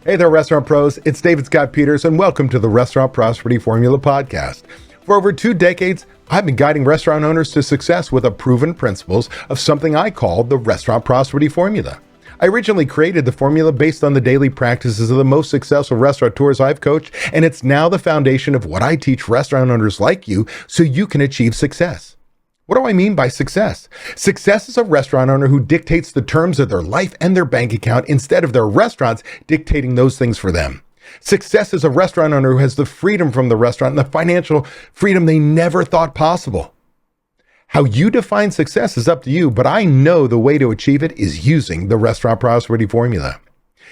Hey there, restaurant pros. It's David Scott Peters, and welcome to the Restaurant Prosperity Formula podcast. For over 2 decades, I've been guiding restaurant owners to success with the proven principles of something I call the Restaurant Prosperity Formula. I originally created the formula based on the daily practices of the most successful restaurateurs I've coached, and it's now the foundation of what I teach restaurant owners like you so you can achieve success. What do I mean by success? Success is a restaurant owner who dictates the terms of their life and their bank account instead of their restaurants dictating those things for them. Success is a restaurant owner who has the freedom from the restaurant and the financial freedom they never thought possible. How you define success is up to you, but I know the way to achieve it is using the Restaurant Prosperity Formula.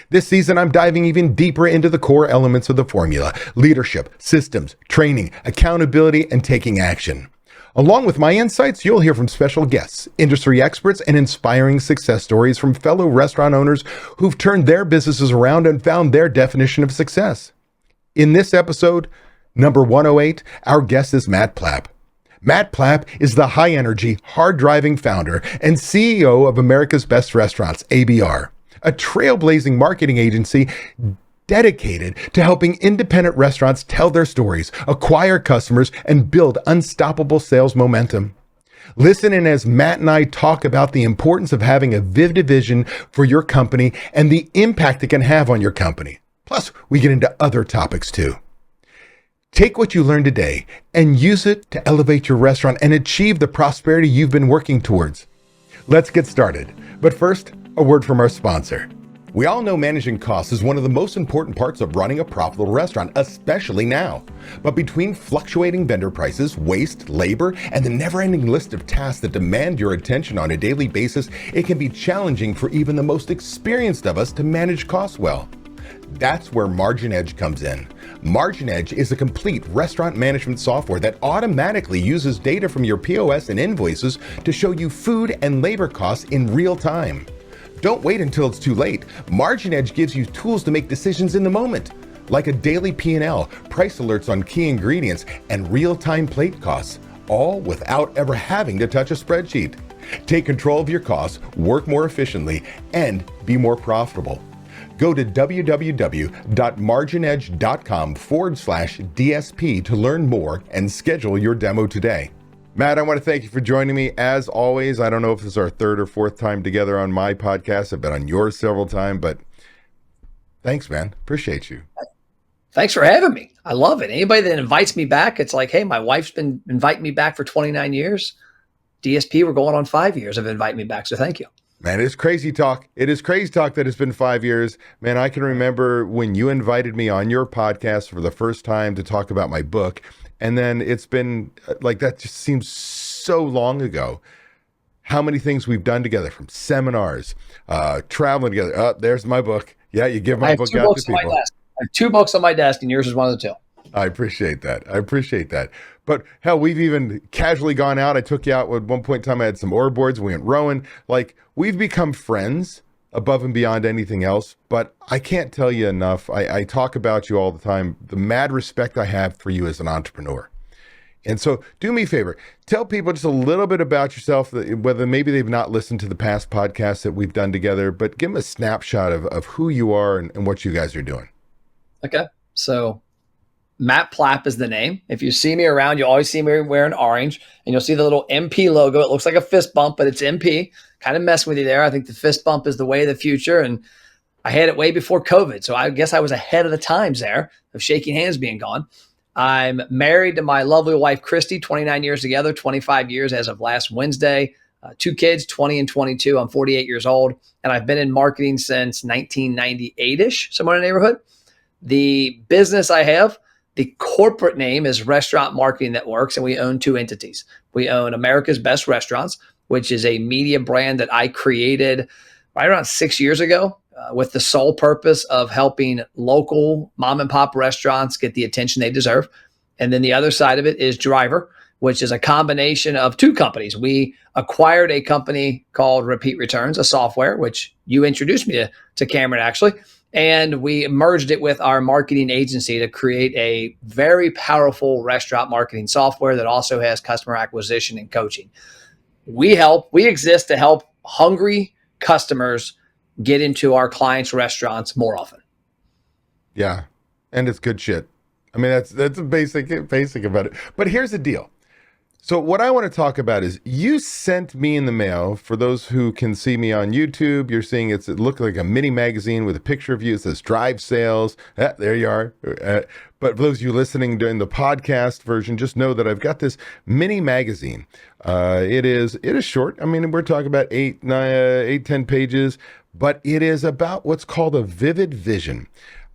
This season, I'm diving even deeper into the core elements of the formula: leadership, systems, training, accountability, and taking action. Along with my insights, you'll hear from special guests, industry experts, and inspiring success stories from fellow restaurant owners who've turned their businesses around and found their definition of success. In this episode, number 108, our guest is Matt Plapp. Matt Plapp is the high-energy, hard-driving founder and CEO of America's Best Restaurants, ABR, a trailblazing marketing agency dedicated to helping independent restaurants tell their stories, acquire customers, and build unstoppable sales momentum. Listen in as Matt and I talk about the importance of having a vivid vision for your company and the impact it can have on your company. Plus, we get into other topics too. Take what you learned today and use it to elevate your restaurant and achieve the prosperity you've been working towards. Let's get started. But first, a word from our sponsor. We all know managing costs is one of the most important parts of running a profitable restaurant, especially now. But between fluctuating vendor prices, waste, labor, and the never-ending list of tasks that demand your attention on a daily basis, it can be challenging for even the most experienced of us to manage costs well. That's where Margin Edge comes in. Margin Edge is a complete restaurant management software that automatically uses data from your POS and invoices to show you food and labor costs in real time. Don't wait until it's too late. Margin Edge gives you tools to make decisions in the moment, like a daily P&L, price alerts on key ingredients, and real-time plate costs, all without ever having to touch a spreadsheet. Take control of your costs, work more efficiently, and be more profitable. Go to www.marginedge.com/DSP to learn more and schedule your demo today. Matt, I want to thank you for joining me. As always, I don't know if this is our third or fourth time together on my podcast. I've been on yours several times, but thanks, man. Appreciate you. Thanks for having me. I love it. Anybody that invites me back, it's like, hey, my wife's been inviting me back for 29 years. DSP, we're going on 5 years of inviting me back, so thank you. Man, it's crazy talk. It is crazy talk that it's been 5 years. Man, I can remember when you invited me on your podcast for the first time to talk about my book. And then it's been like, that just seems so long ago. How many things we've done together, from seminars, traveling together. Oh, there's my book. Yeah, you give my book out to people. I have 2 books on my desk, and yours is one of the 2. I appreciate that. But hell, we've even casually gone out. I took you out at one point in time. I had some oar boards. We went rowing. Like, we've become friends above and beyond anything else. But I can't tell you enough. I talk about you all the time, the mad respect I have for you as an entrepreneur. And so do me a favor, tell people just a little bit about yourself, whether maybe they've not listened to the past podcasts that we've done together, but give them a snapshot of who you are and what you guys are doing. Okay. So Matt Plapp is the name. If you see me around, you always see me wearing orange, and you'll see the little MP logo. It looks like a fist bump, but it's MP. Kind of messing with you there. I think the fist bump is the way of the future, and I had it way before COVID. So I guess I was ahead of the times there of shaking hands being gone. I'm married to my lovely wife, Christy, 29 years together, 25 years as of last Wednesday. 2 kids, 20 and 22. I'm 48 years old, and I've been in marketing since 1998-ish, somewhere in the neighborhood. The business I have, the corporate name is Restaurant Marketing That Works, and we own 2 entities. We own America's Best Restaurants, which is a media brand that I created right around 6 years ago with the sole purpose of helping local mom and pop restaurants get the attention they deserve. And then the other side of it is Driver, which is a combination of 2 companies. We acquired a company called Repeat Returns, a software, which you introduced me to Cameron, actually. And we merged it with our marketing agency to create a very powerful restaurant marketing software that also has customer acquisition and coaching. We exist to help hungry customers get into our clients' restaurants more often. Yeah. And it's good shit. I mean, that's a basic about it. But here's the deal. So what I want to talk about is you sent me in the mail, for those who can see me on YouTube, you're seeing it looked like a mini magazine with a picture of you. It says drive sales. There you are. But for those of you listening during the podcast version, just know that I've got this mini magazine. It is short. I mean, we're talking about 10 pages, but it is about what's called a vivid vision.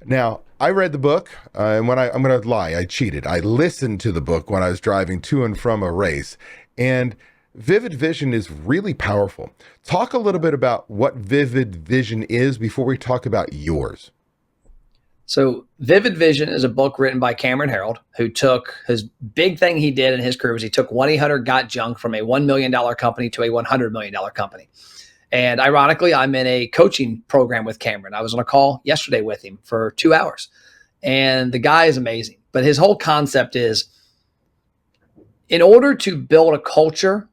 Now, I read the book, and I'm going to lie, I cheated. I listened to the book when I was driving to and from a race, and vivid vision is really powerful. Talk a little bit about what vivid vision is before we talk about yours. So Vivid Vision is a book written by Cameron Herold, who took his big thing he did in his career was he took 1-800-GOT-JUNK from a $1 million company to a $100 million company. And ironically, I'm in a coaching program with Cameron. I was on a call yesterday with him for 2 hours. And the guy is amazing. But his whole concept is, in order to build a culture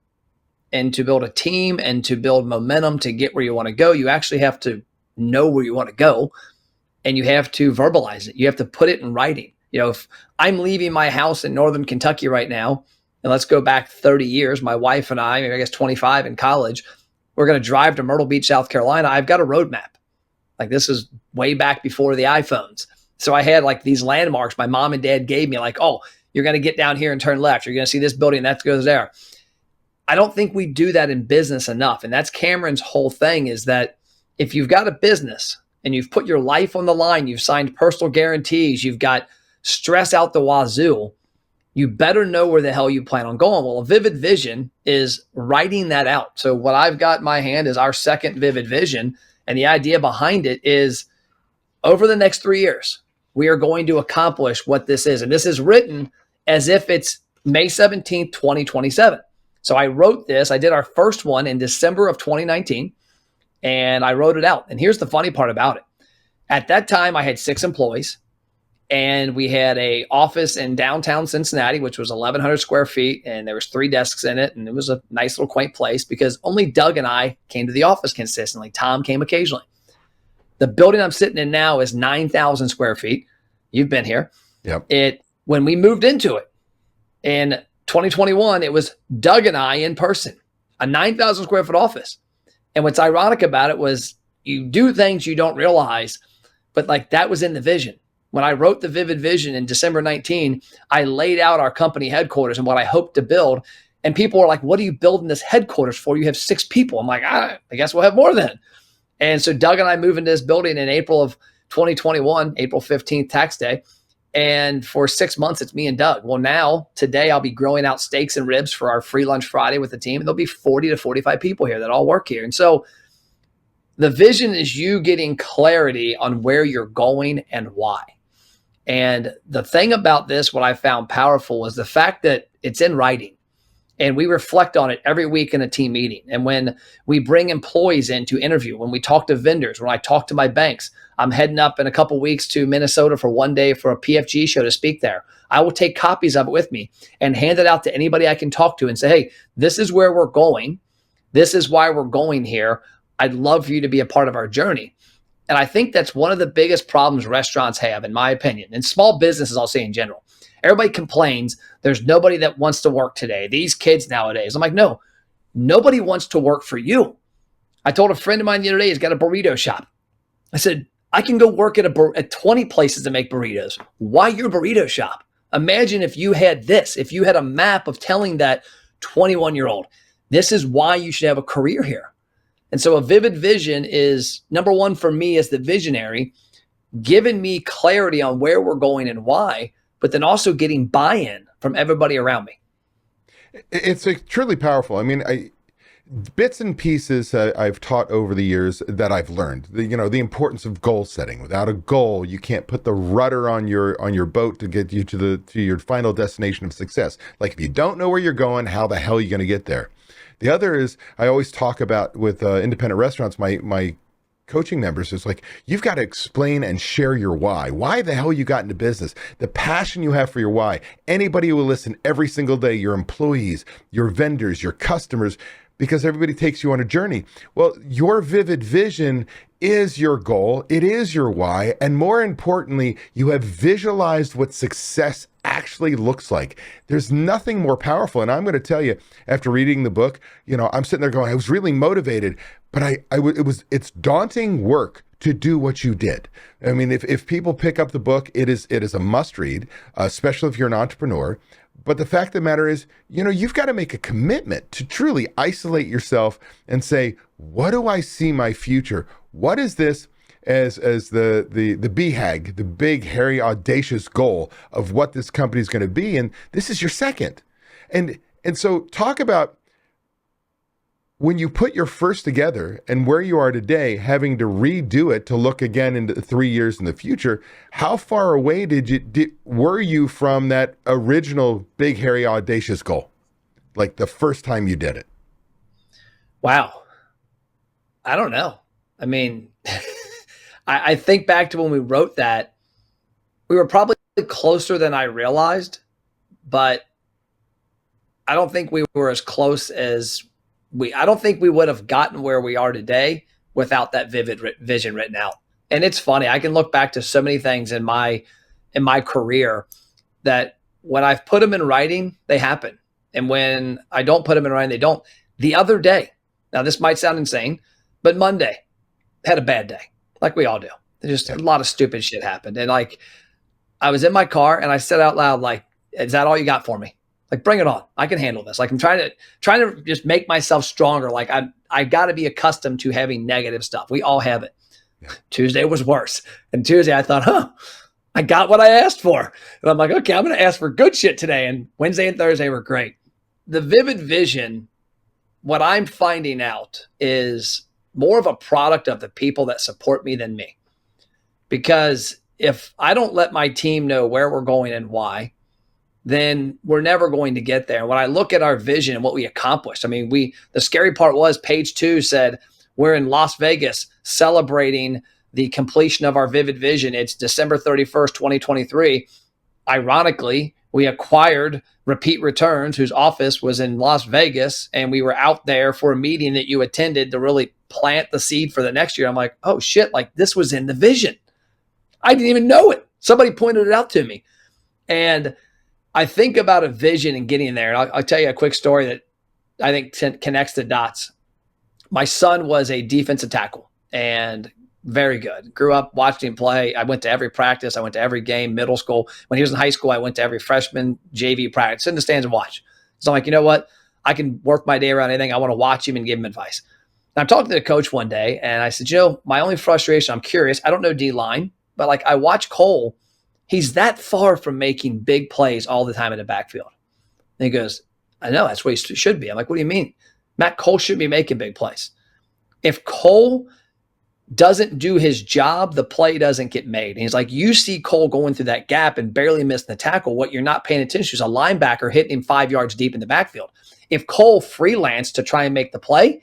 and to build a team and to build momentum to get where you want to go, you actually have to know where you want to go. And you have to verbalize it. You have to put it in writing. You know, if I'm leaving my house in Northern Kentucky right now, and let's go back 30 years, my wife and I, maybe I guess 25 in college, we're going to drive to Myrtle Beach, South Carolina. I've got a roadmap. Like, this is way back before the iPhones. So I had like these landmarks my mom and dad gave me, like, oh, you're going to get down here and turn left. You're going to see this building that goes there. I don't think we do that in business enough. And that's Cameron's whole thing, is that if you've got a business and you've put your life on the line, you've signed personal guarantees, you've got stress out the wazoo, you better know where the hell you plan on going. Well, a vivid vision is writing that out. So what I've got in my hand is our second vivid vision. And the idea behind it is, over the next 3 years, we are going to accomplish what this is. And this is written as if it's May 17th, 2027. So I wrote this. I did our first one in December of 2019, and I wrote it out. And here's the funny part about it. At that time, I had 6 employees. And we had a office in downtown Cincinnati, which was 1,100 square feet, and there was 3 desks in it, and it was a nice little quaint place because only Doug and I came to the office consistently. Tom came occasionally. The building I'm sitting in now is 9,000 square feet. You've been here. Yep. When we moved into it in 2021, it was Doug and I in person, a 9,000 square foot office. And what's ironic about it was, you do things you don't realize, but like, that was in the vision. When I wrote the vivid vision in December 19, I laid out our company headquarters and what I hoped to build. And people were like, what are you building this headquarters for? You have 6 people. I'm like, I guess we'll have more then. And so Doug and I moved into this building in April of 2021, April 15th, tax day. And for 6 months, it's me and Doug. Well, now, today, I'll be growing out steaks and ribs for our free lunch Friday with the team. And there'll be 40 to 45 people here that all work here. And so the vision is you getting clarity on where you're going and why. And the thing about this, what I found powerful, is the fact that it's in writing, and we reflect on it every week in a team meeting. And when we bring employees in to interview, when we talk to vendors, when I talk to my banks, I'm heading up in a couple weeks to Minnesota for 1 day for a PFG show to speak there. I will take copies of it with me and hand it out to anybody I can talk to and say, hey, this is where we're going. This is why we're going here. I'd love for you to be a part of our journey. And I think that's one of the biggest problems restaurants have, in my opinion, and small businesses, I'll say in general. Everybody complains there's nobody that wants to work today. These kids nowadays. I'm like, no, nobody wants to work for you. I told a friend of mine the other day, he's got a burrito shop. I said, I can go work at 20 places to make burritos. Why your burrito shop? Imagine if you had this, if you had a map of telling that 21-year-old, this is why you should have a career here. And so a vivid vision is, number one for me as the visionary, giving me clarity on where we're going and why, but then also getting buy-in from everybody around me. It's truly powerful. I mean, bits and pieces I've taught over the years that I've learned. The importance of goal setting. Without a goal, you can't put the rudder on your boat to get you to your final destination of success. Like, if you don't know where you're going, how the hell are you going to get there? The other is, I always talk about with independent restaurants, my coaching members, is like, you've got to explain and share your why the hell you got into business, the passion you have for your why. Anybody who will listen every single day, your employees, your vendors, your customers, because everybody takes you on a journey. Well, your vivid vision is your goal, it is your why, and more importantly, you have visualized what success actually looks like. There's nothing more powerful. And I'm going to tell you, after reading the book, I'm sitting there going, I was really motivated, but it's daunting work to do what you did. I mean, if people pick up the book, it is a must read, especially if you're an entrepreneur. But the fact of the matter is, you've got to make a commitment to truly isolate yourself and say, what do I see my future? What is this as the BHAG, the big, hairy, audacious goal of what this company is going to be? And this is your second. And so talk about when you put your first together and where you are today, having to redo it to look again into 3 years in the future. How far away were you from that original big, hairy, audacious goal? Like the first time you did it? Wow. I don't know. I mean, I think back to when we wrote that, we were probably closer than I realized, but I don't think we were as close as I don't think we would have gotten where we are today without that vivid vision written out. And it's funny, I can look back to so many things in my career that when I've put them in writing, they happen. And when I don't put them in writing, they don't. The other day, now this might sound insane, but Monday had a bad day, like we all do. Just a lot of stupid shit happened. And like, I was in my car and I said out loud, like, is that all you got for me? Like, bring it on. I can handle this. Like, I'm trying to just make myself stronger. Like, I got to be accustomed to having negative stuff. We all have it. Yeah. Tuesday was worse. And Tuesday I thought, I got what I asked for. And I'm like, okay, I'm going to ask for good shit today. And Wednesday and Thursday were great. The vivid vision, what I'm finding out is more of a product of the people that support me than me. Because if I don't let my team know where we're going and why, then we're never going to get there. When I look at our vision and what we accomplished, I mean, the scary part was page 2 said we're in Las Vegas celebrating the completion of our vivid vision. It's December 31st, 2023. Ironically, we acquired Repeat Returns, whose office was in Las Vegas, and we were out there for a meeting that you attended to really plant the seed for the next year. I'm like, oh shit, like this was in the vision. I didn't even know it. Somebody pointed it out to me. And I think about a vision and getting there. And I'll tell you a quick story that I think connects the dots. My son was a defensive tackle and very good. Grew up watching him play. I went to every practice. I went to every game, middle school. When he was in high school, I went to every freshman JV practice, in the stands and watch. So I'm like, you know what? I can work my day around anything. I want to watch him and give him advice. And I'm talking to the coach one day, and I said, my only frustration, I'm curious. I don't know D-line, but like I watch Cole. He's that far from making big plays all the time in the backfield. And he goes, I know, that's what he should be. I'm like, what do you mean? Matt Cole should be making big plays. If Cole doesn't do his job, the play doesn't get made. And he's like, you see Cole going through that gap and barely missing the tackle. What you're not paying attention to is a linebacker hitting him 5 yards deep in the backfield. If Cole freelanced to try and make the play,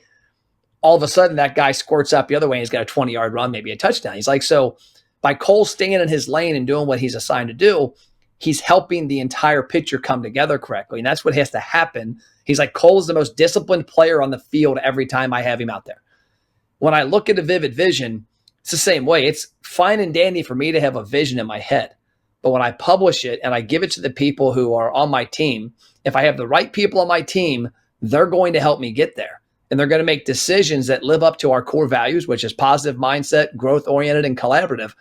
all of a sudden that guy squirts up the other way and he's got a 20-yard run, maybe a touchdown. He's like, so by Cole staying in his lane and doing what he's assigned to do, he's helping the entire picture come together correctly. And that's what has to happen. He's like, Cole's the most disciplined player on the field every time I have him out there. When I look at a vivid vision, it's the same way. It's fine and dandy for me to have a vision in my head. But when I publish it and I give it to the people who are on my team, if I have the right people on my team, they're going to help me get there. And they're going to make decisions that live up to our core values, which is positive mindset, growth-oriented, and collaborative.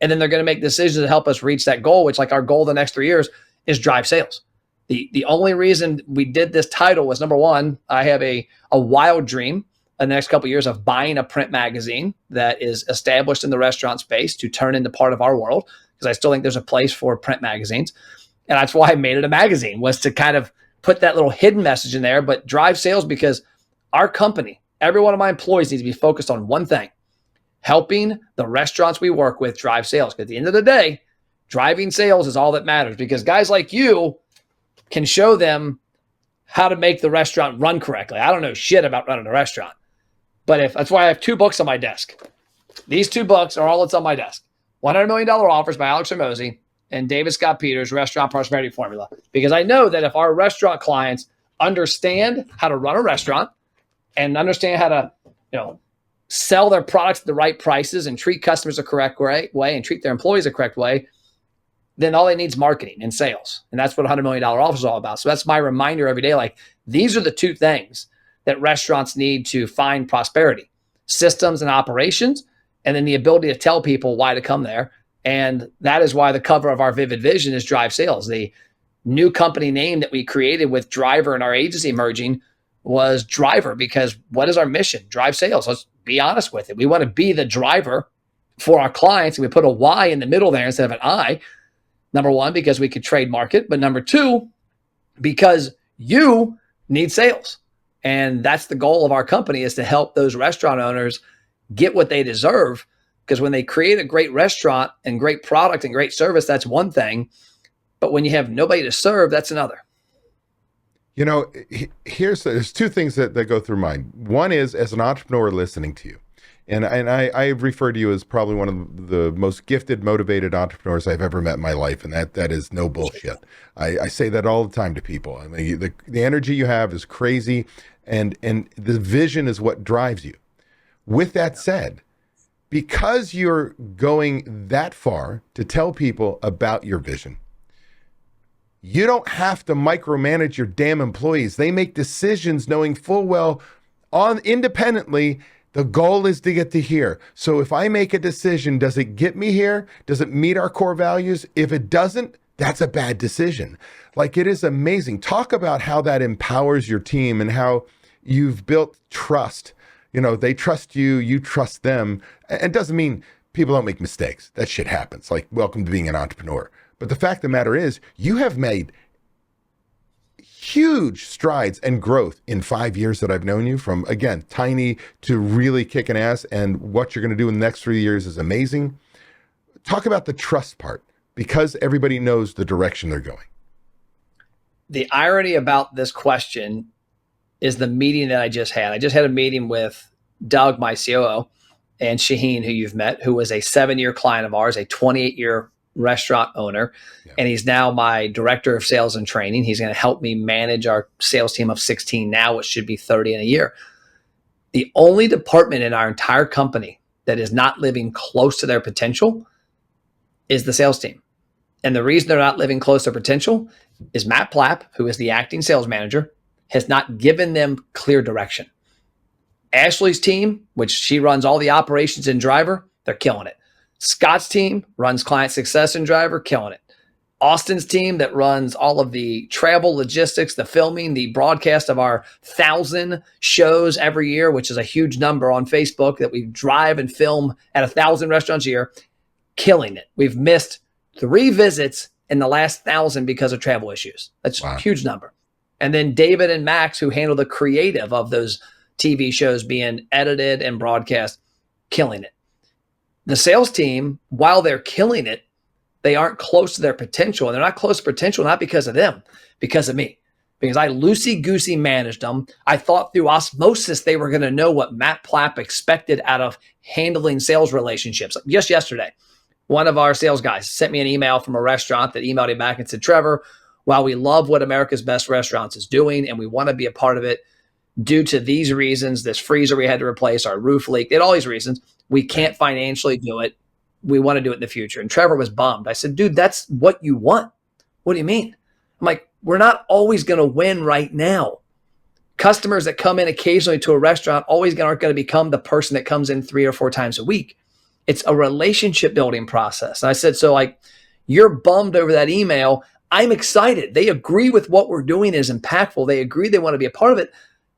And then they're going to make decisions to help us reach that goal, which like our goal the next 3 years is drive sales. The only reason we did this title was, number one, I have a wild dream in the next couple of years of buying a print magazine that is established in the restaurant space to turn into part of our world, because I still think there's a place for print magazines. And that's why I made it a magazine, was to kind of put that little hidden message in there, but drive sales, because our company, every one of my employees needs to be focused on one thing: helping the restaurants we work with drive sales. Because at the end of the day, driving sales is all that matters, because guys like you can show them how to make the restaurant run correctly. I don't know shit about running a restaurant, but that's why I have 2 books on my desk. These 2 books are all that's on my desk. $100 Million Offers by Alex Hormozi and David Scott Peters' Restaurant Prosperity Formula. Because I know that if our restaurant clients understand how to run a restaurant and understand how to, sell their products at the right prices and treat customers the correct way and treat their employees the correct way, then all they need is marketing and sales. And that's what $100 million offer is all about. So that's my reminder every day. Like, these are the two things that restaurants need to find prosperity: systems and operations, and then the ability to tell people why to come there. And that is why the cover of our Vivid Vision is Drive Sales. The new company name that we created with Driver and our agency merging was Driver, because what is our mission? Drive sales. Let's be honest with it. We want to be the driver for our clients, and we put a Y in the middle there instead of an I. Number one, because we could trademark it, but number two, because you need sales. And that's the goal of our company, is to help those restaurant owners get what they deserve. Because when they create a great restaurant and great product and great service, that's one thing. But when you have nobody to serve, that's another. You know, there's two things that go through mine. One is, as an entrepreneur listening to you, and I refer to you as probably one of the most gifted, motivated entrepreneurs I've ever met in my life, and that is no bullshit. I say that all the time to people. I mean, the energy you have is crazy, and the vision is what drives you. With that said, because you're going that far to tell people about your vision, you don't have to micromanage your damn employees. They make decisions knowing full well independently, the goal is to get to here. So if I make a decision, does it get me here? Does it meet our core values? If it doesn't, that's a bad decision. Like, it is amazing. Talk about how that empowers your team and how you've built trust. You know, they trust you, you trust them. And it doesn't mean people don't make mistakes. That shit happens. Like, welcome to being an entrepreneur. But the fact of the matter is, you have made huge strides and growth in 5 years that I've known you, from, again, tiny to really kicking ass. And what you're going to do in the next 3 years is amazing. Talk about the trust part, because everybody knows the direction they're going. The irony about this question is the meeting that I just had. I just had a meeting with Doug, my COO, and Shaheen, who you've met, who was a 7-year client of ours, a 28-year restaurant owner. Yeah. And he's now my director of sales and training. He's going to help me manage our sales team of 16 now, which should be 30 in a year. The only department in our entire company that is not living close to their potential is the sales team. And the reason they're not living close to potential is Matt Plapp, who is the acting sales manager, has not given them clear direction. Ashley's team, which she runs all the operations in Driver, they're killing it. Scott's team runs client success in Driver, killing it. Austin's team that runs all of the travel, logistics, the filming, the broadcast of our 1,000 shows every year, which is a huge number on Facebook that we drive and film at 1,000 restaurants a year, killing it. We've missed 3 visits in the last 1,000 because of travel issues. That's a huge number. And then David and Max, who handle the creative of those TV shows being edited and broadcast, killing it. The sales team, while they're killing it, they aren't close to their potential. And they're not close to potential, not because of them, because of me. Because I loosey-goosey managed them. I thought through osmosis they were going to know what Matt Plapp expected out of handling sales relationships. Just yesterday, one of our sales guys sent me an email from a restaurant that emailed him back and said, Trevor, while we love what America's Best Restaurants is doing and we want to be a part of it, due to these reasons, this freezer we had to replace, our roof leak, all these reasons, we can't financially do it. We want to do it in the future. And Trevor was bummed. I said, dude, that's what you want. What do you mean? I'm like, we're not always going to win right now. Customers that come in occasionally to a restaurant always aren't going to become the person that comes in 3 or 4 times a week. It's a relationship building process. And I said, so like, you're bummed over that email. I'm excited. They agree with what we're doing is impactful. They agree they want to be a part of it.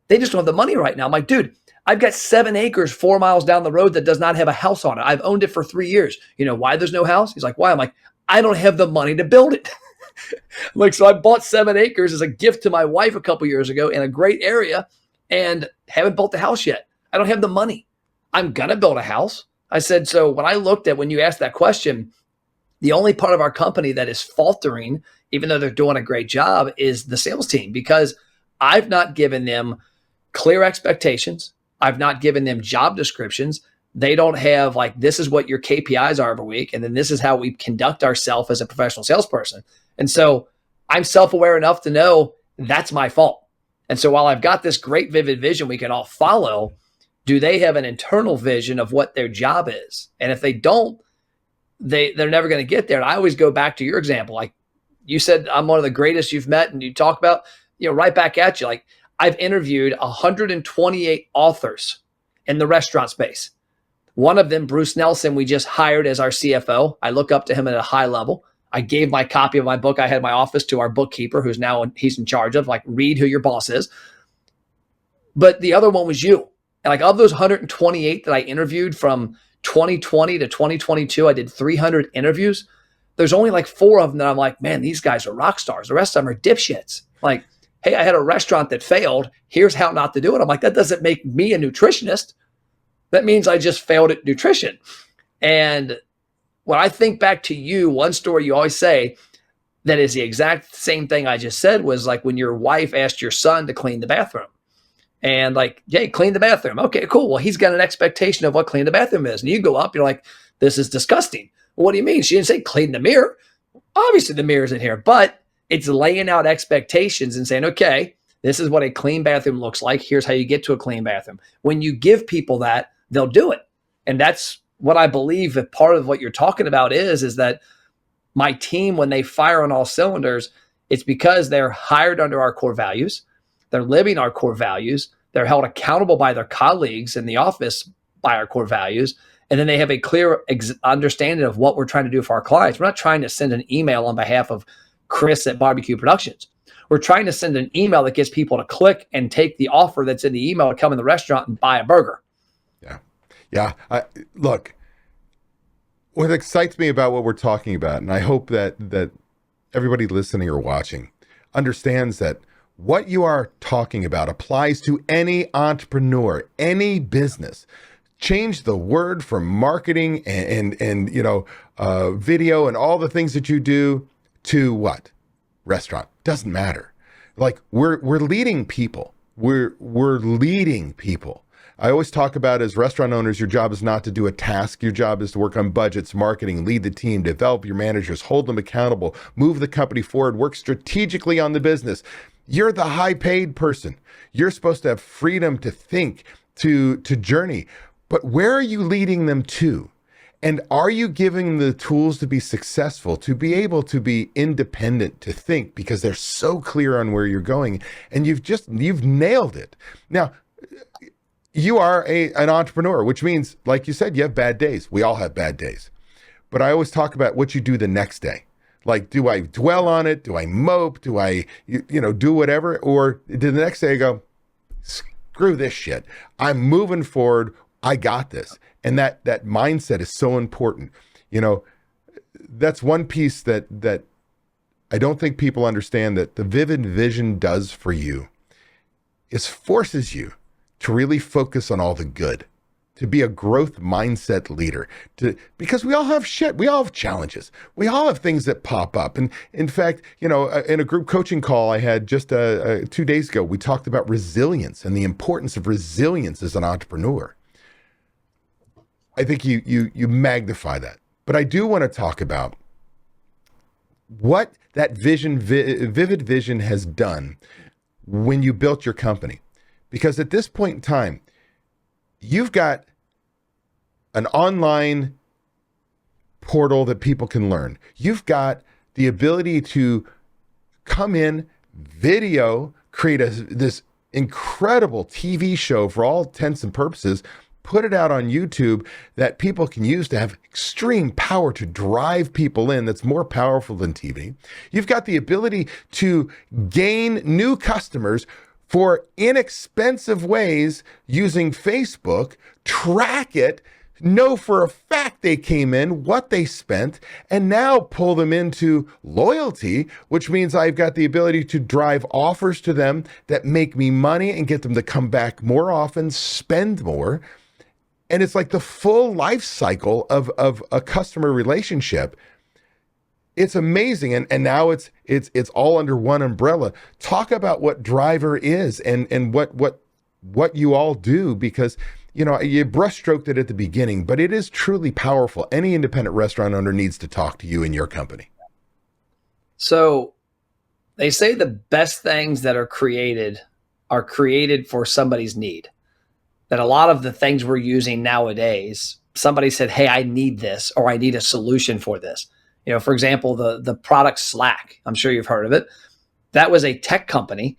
They just don't have the money right now. I'm like, dude, I've got 7 acres 4 miles down the road that does not have a house on it. I've owned it for 3 years. You know why there's no house? He's like, why? I'm like, I don't have the money to build it. I'm like, so I bought 7 acres as a gift to my wife a couple years ago in a great area and haven't built the house yet. I don't have the money. I'm going to build a house. I said, so when you asked that question, the only part of our company that is faltering, even though they're doing a great job, is the sales team, because I've not given them clear expectations. I've not given them job descriptions. They don't have like, this is what your KPIs are every week. And then this is how we conduct ourselves as a professional salesperson. And so I'm self-aware enough to know that's my fault. And so while I've got this great vivid vision we can all follow, do they have an internal vision of what their job is? And if they don't, they're never going to get there. And I always go back to your example. Like you said, I'm one of the greatest you've met, and you talk about, right back at you. Like I've interviewed 128 authors in the restaurant space. One of them, Bruce Nelson, we just hired as our CFO. I look up to him at a high level. I gave my copy of my book I had in my office to our bookkeeper, who's now he's in charge of, like, read who your boss is. But the other one was you. And like of those 128 that I interviewed from 2020 to 2022, I did 300 interviews. There's only like 4 of them that I'm like, man, these guys are rock stars. The rest of them are dipshits. Like, hey, I had a restaurant that failed. Here's how not to do it. I'm like, that doesn't make me a nutritionist. That means I just failed at nutrition. And when I think back to you, one story you always say that is the exact same thing I just said was like when your wife asked your son to clean the bathroom. And like, hey, clean the bathroom. Okay, cool. Well, he's got an expectation of what clean the bathroom is. And you go up, you're like, this is disgusting. Well, what do you mean? She didn't say clean the mirror. Obviously the mirror's in here, but it's laying out expectations and saying, okay, this is what a clean bathroom looks like. Here's how you get to a clean bathroom. When you give people that, they'll do it. And that's what I believe that part of what you're talking about is that my team, when they fire on all cylinders, it's because they're hired under our core values. They're living our core values. They're held accountable by their colleagues in the office by our core values. And then they have a clear understanding of what we're trying to do for our clients. We're not trying to send an email on behalf of Chris at Barbecue Productions. We're trying to send an email that gets people to click and take the offer that's in the email to come in the restaurant and buy a burger. Yeah. Look, what excites me about what we're talking about, and I hope that everybody listening or watching understands that what you are talking about applies to any entrepreneur, any business. Change the word from marketing and video and all the things that you do to what? Restaurant. Doesn't matter. Like we're leading people. We're leading people. I always talk about, as restaurant owners, your job is not to do a task. Your job is to work on budgets, marketing, lead the team, develop your managers, hold them accountable, move the company forward, work strategically on the business. You're the high paid person. You're supposed to have freedom to think, to journey. But where are you leading them to? And are you giving them the tools to be successful, to be able to be independent, to think, because they're so clear on where you're going, and you've nailed it. Now, you are an entrepreneur, which means, like you said, you have bad days. We all have bad days. But I always talk about what you do the next day. Like, do I dwell on it? Do I mope? Do I, do whatever? Or the next day I go, screw this shit. I'm moving forward. I got this. And that mindset is so important. That's one piece that I don't think people understand, that the Vivid Vision does for you is forces you to really focus on all the good, to be a growth mindset leader, because we all have shit. We all have challenges. We all have things that pop up. And in fact, in a group coaching call I had just 2 days ago, we talked about resilience and the importance of resilience as an entrepreneur. I think you magnify that. But I do want to talk about what that Vivid Vision has done when you built your company. Because at this point in time, you've got an online portal that people can learn. You've got the ability to come in, video, create this incredible TV show for all intents and purposes, put it out on YouTube that people can use to have extreme power to drive people in, that's more powerful than TV. You've got the ability to gain new customers for inexpensive ways using Facebook, track it, know for a fact they came in, what they spent, and now pull them into loyalty, which means I've got the ability to drive offers to them that make me money and get them to come back more often, spend more. And it's like the full life cycle of a customer relationship. It's amazing. And now it's all under one umbrella. Talk about what Driver is and what you all do, because you brushstroked it at the beginning, but it is truly powerful. Any independent restaurant owner needs to talk to you and your company. So they say the best things that are created for somebody's need. that a lot of the things we're using nowadays, somebody said, hey, I need this, or I need a solution for this. For example, the product Slack, I'm sure you've heard of it. That was a tech company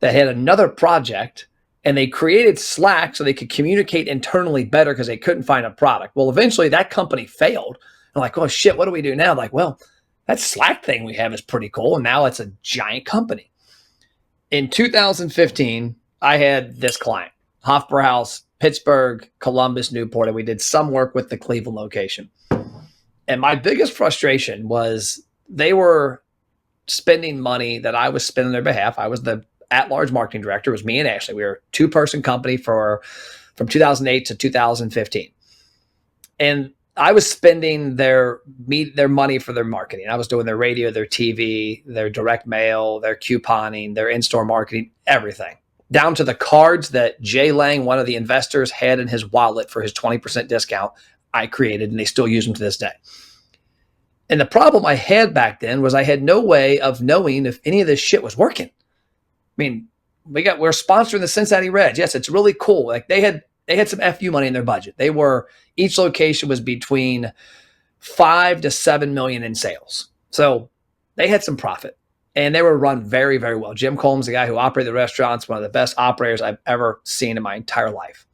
that had another project, and they created Slack so they could communicate internally better because they couldn't find a product. Well, eventually that company failed. And like, oh shit, what do we do now? Like, well, that Slack thing we have is pretty cool. And now it's a giant company. In 2015, I had this client, Hofbrauhaus, Pittsburgh, Columbus, Newport, and we did some work with the Cleveland location. And my biggest frustration was they were spending money that I was spending on their behalf. I was the at-large marketing director. It was me and Ashley. We were a two-person company from 2008 to 2015. And I was spending their money for their marketing. I was doing their radio, their TV, their direct mail, their couponing, their in-store marketing, everything. Down to the cards that Jay Lang, one of the investors, had in his wallet for his 20% discount, I created, and they still use them to this day. And the problem I had back then was I had no way of knowing if any of this shit was working. I mean, we're sponsoring the Cincinnati Reds. Yes, it's really cool. Like they had some FU money in their budget. Each location was between 5 to 7 million in sales. So they had some profit, and they were run very, very well. Jim Coleman's the guy who operated the restaurants, one of the best operators I've ever seen in my entire life.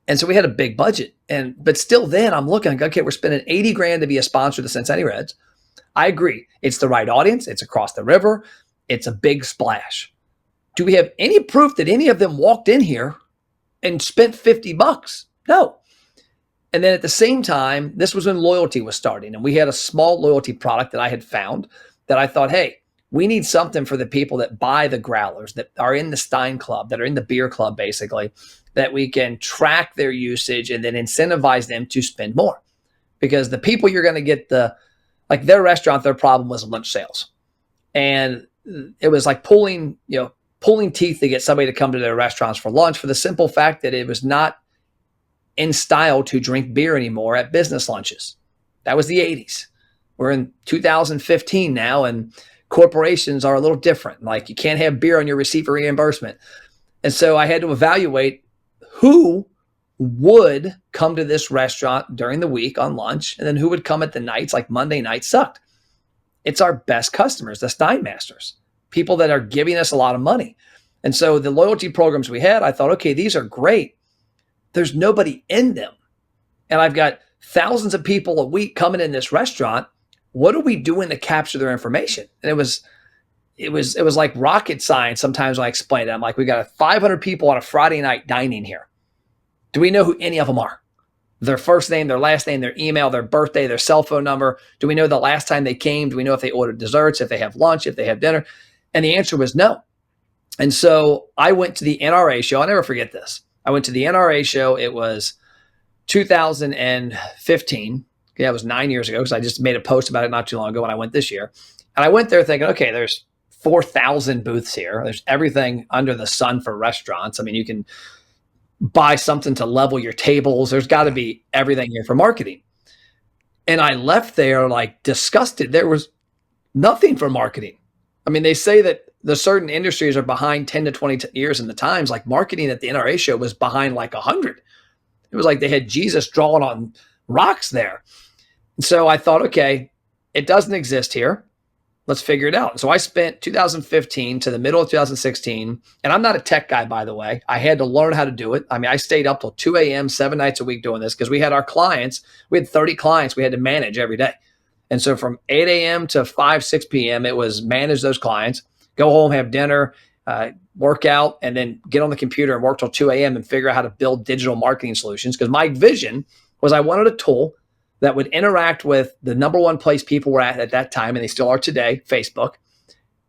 And so we had a big budget. But still then I'm looking like, okay, we're spending 80 grand to be a sponsor of the Cincinnati Reds. I agree. It's the right audience. It's across the river. It's a big splash. Do we have any proof that any of them walked in here and spent $50? No. And then at the same time, this was when loyalty was starting. And we had a small loyalty product that I had found that I thought, hey, we need something for the people that buy the growlers, that are in the Stein Club, that are in the beer club, basically, that we can track their usage and then incentivize them to spend more. Because the people you're going to get their restaurant, their problem was lunch sales. And it was like pulling teeth to get somebody to come to their restaurants for lunch, for the simple fact that it was not in style to drink beer anymore at business lunches. That was the 80s. We're in 2015 now, and corporations are a little different. Like you can't have beer on your receipt for reimbursement. And so I had to evaluate who would come to this restaurant during the week on lunch, and then who would come at the nights. Like Monday night sucked. It's our best customers, the Steinmasters, people that are giving us a lot of money. And so the loyalty programs we had, I thought, okay, these are great. There's nobody in them. And I've got thousands of people a week coming in this restaurant. What are we doing to capture their information? And it was like rocket science sometimes when I explained it. I'm like, we got 500 people on a Friday night dining here. Do we know who any of them are? Their first name, their last name, their email, their birthday, their cell phone number. Do we know the last time they came? Do we know if they ordered desserts, if they have lunch, if they have dinner? And the answer was no. And so I went to the NRA show. I'll never forget this. I went to the NRA show. It was 2015. Yeah, it was 9 years ago because I just made a post about it not too long ago when I went this year. And I went there thinking, okay, there's 4,000 booths here. There's everything under the sun for restaurants. I mean, you can buy something to level your tables. There's got to be everything here for marketing. And I left there like disgusted. There was nothing for marketing. I mean, they say that the certain industries are behind 10 to 20 years in the times. Like marketing at the NRA show was behind like 100. It was like they had Jesus drawn on rocks there. And so I thought, okay, it doesn't exist here. Let's figure it out. And so I spent 2015 to the middle of 2016, and I'm not a tech guy, by the way. I had to learn how to do it. I mean, I stayed up till 2 a.m., 7 nights a week doing this because we had our clients. We had 30 clients we had to manage every day. And so from 8 a.m. to 5, 6 p.m., it was manage those clients, go home, have dinner, work out, and then get on the computer and work till 2 a.m. and figure out how to build digital marketing solutions. Because my vision was I wanted a tool that would interact with the number one place people were at that time, and they still are today, Facebook,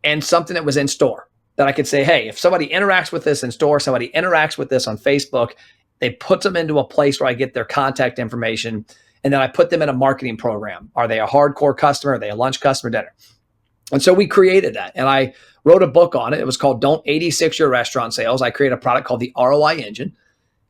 and something that was in store that I could say, hey, if somebody interacts with this in store, somebody interacts with this on Facebook, they put them into a place where I get their contact information, and then I put them in a marketing program. Are they a hardcore customer? Are they a lunch customer, dinner? And so we created that, and I wrote a book on it. It was called Don't 86 Your Restaurant Sales. I created a product called the ROI Engine,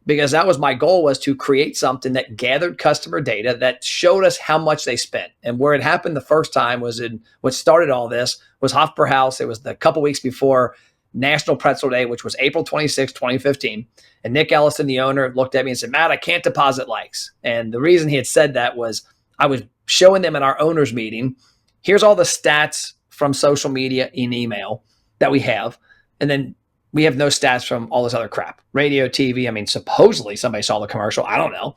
because that was my goal, was to create something that gathered customer data that showed us how much they spent. And where it happened the first time was in what started all this was Hofbrauhaus. It was the couple weeks before National Pretzel Day, which was April 26, 2015. And Nick Ellison, the owner, looked at me and said, Matt, I can't deposit likes. And the reason he had said that was I was showing them in our owners meeting, here's all the stats from social media in email that we have. And then we have no stats from all this other crap. Radio, TV. I mean, supposedly somebody saw the commercial. I don't know.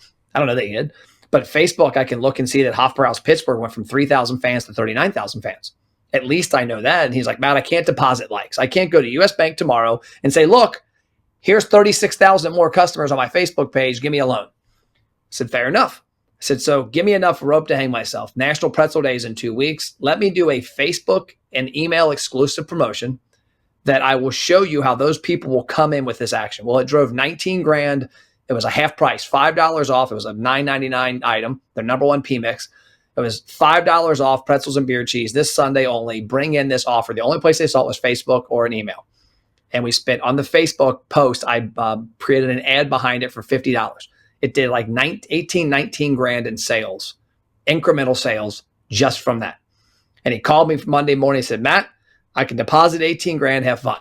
They did. But Facebook, I can look and see that Hofbrau's Pittsburgh went from 3,000 fans to 39,000 fans. At least I know that. And he's like, Matt, I can't deposit likes. I can't go to US Bank tomorrow and say, look, here's 36,000 more customers on my Facebook page. Give me a loan. I said, fair enough. I said, so give me enough rope to hang myself. National Pretzel Day is in 2 weeks. Let me do a Facebook and email exclusive promotion that I will show you how those people will come in with this action. Well, it drove 19 grand. It was a half price, $5 off. It was a $9.99 item, their number one P-Mix. It was $5 off pretzels and beer cheese this Sunday only. Bring in this offer. The only place they saw it was Facebook or an email. And we spent on the Facebook post, I created an ad behind it for $50. It did like 19 grand in sales, incremental sales just from that. And he called me Monday morning and said, Matt, I can deposit 18 grand, have fun.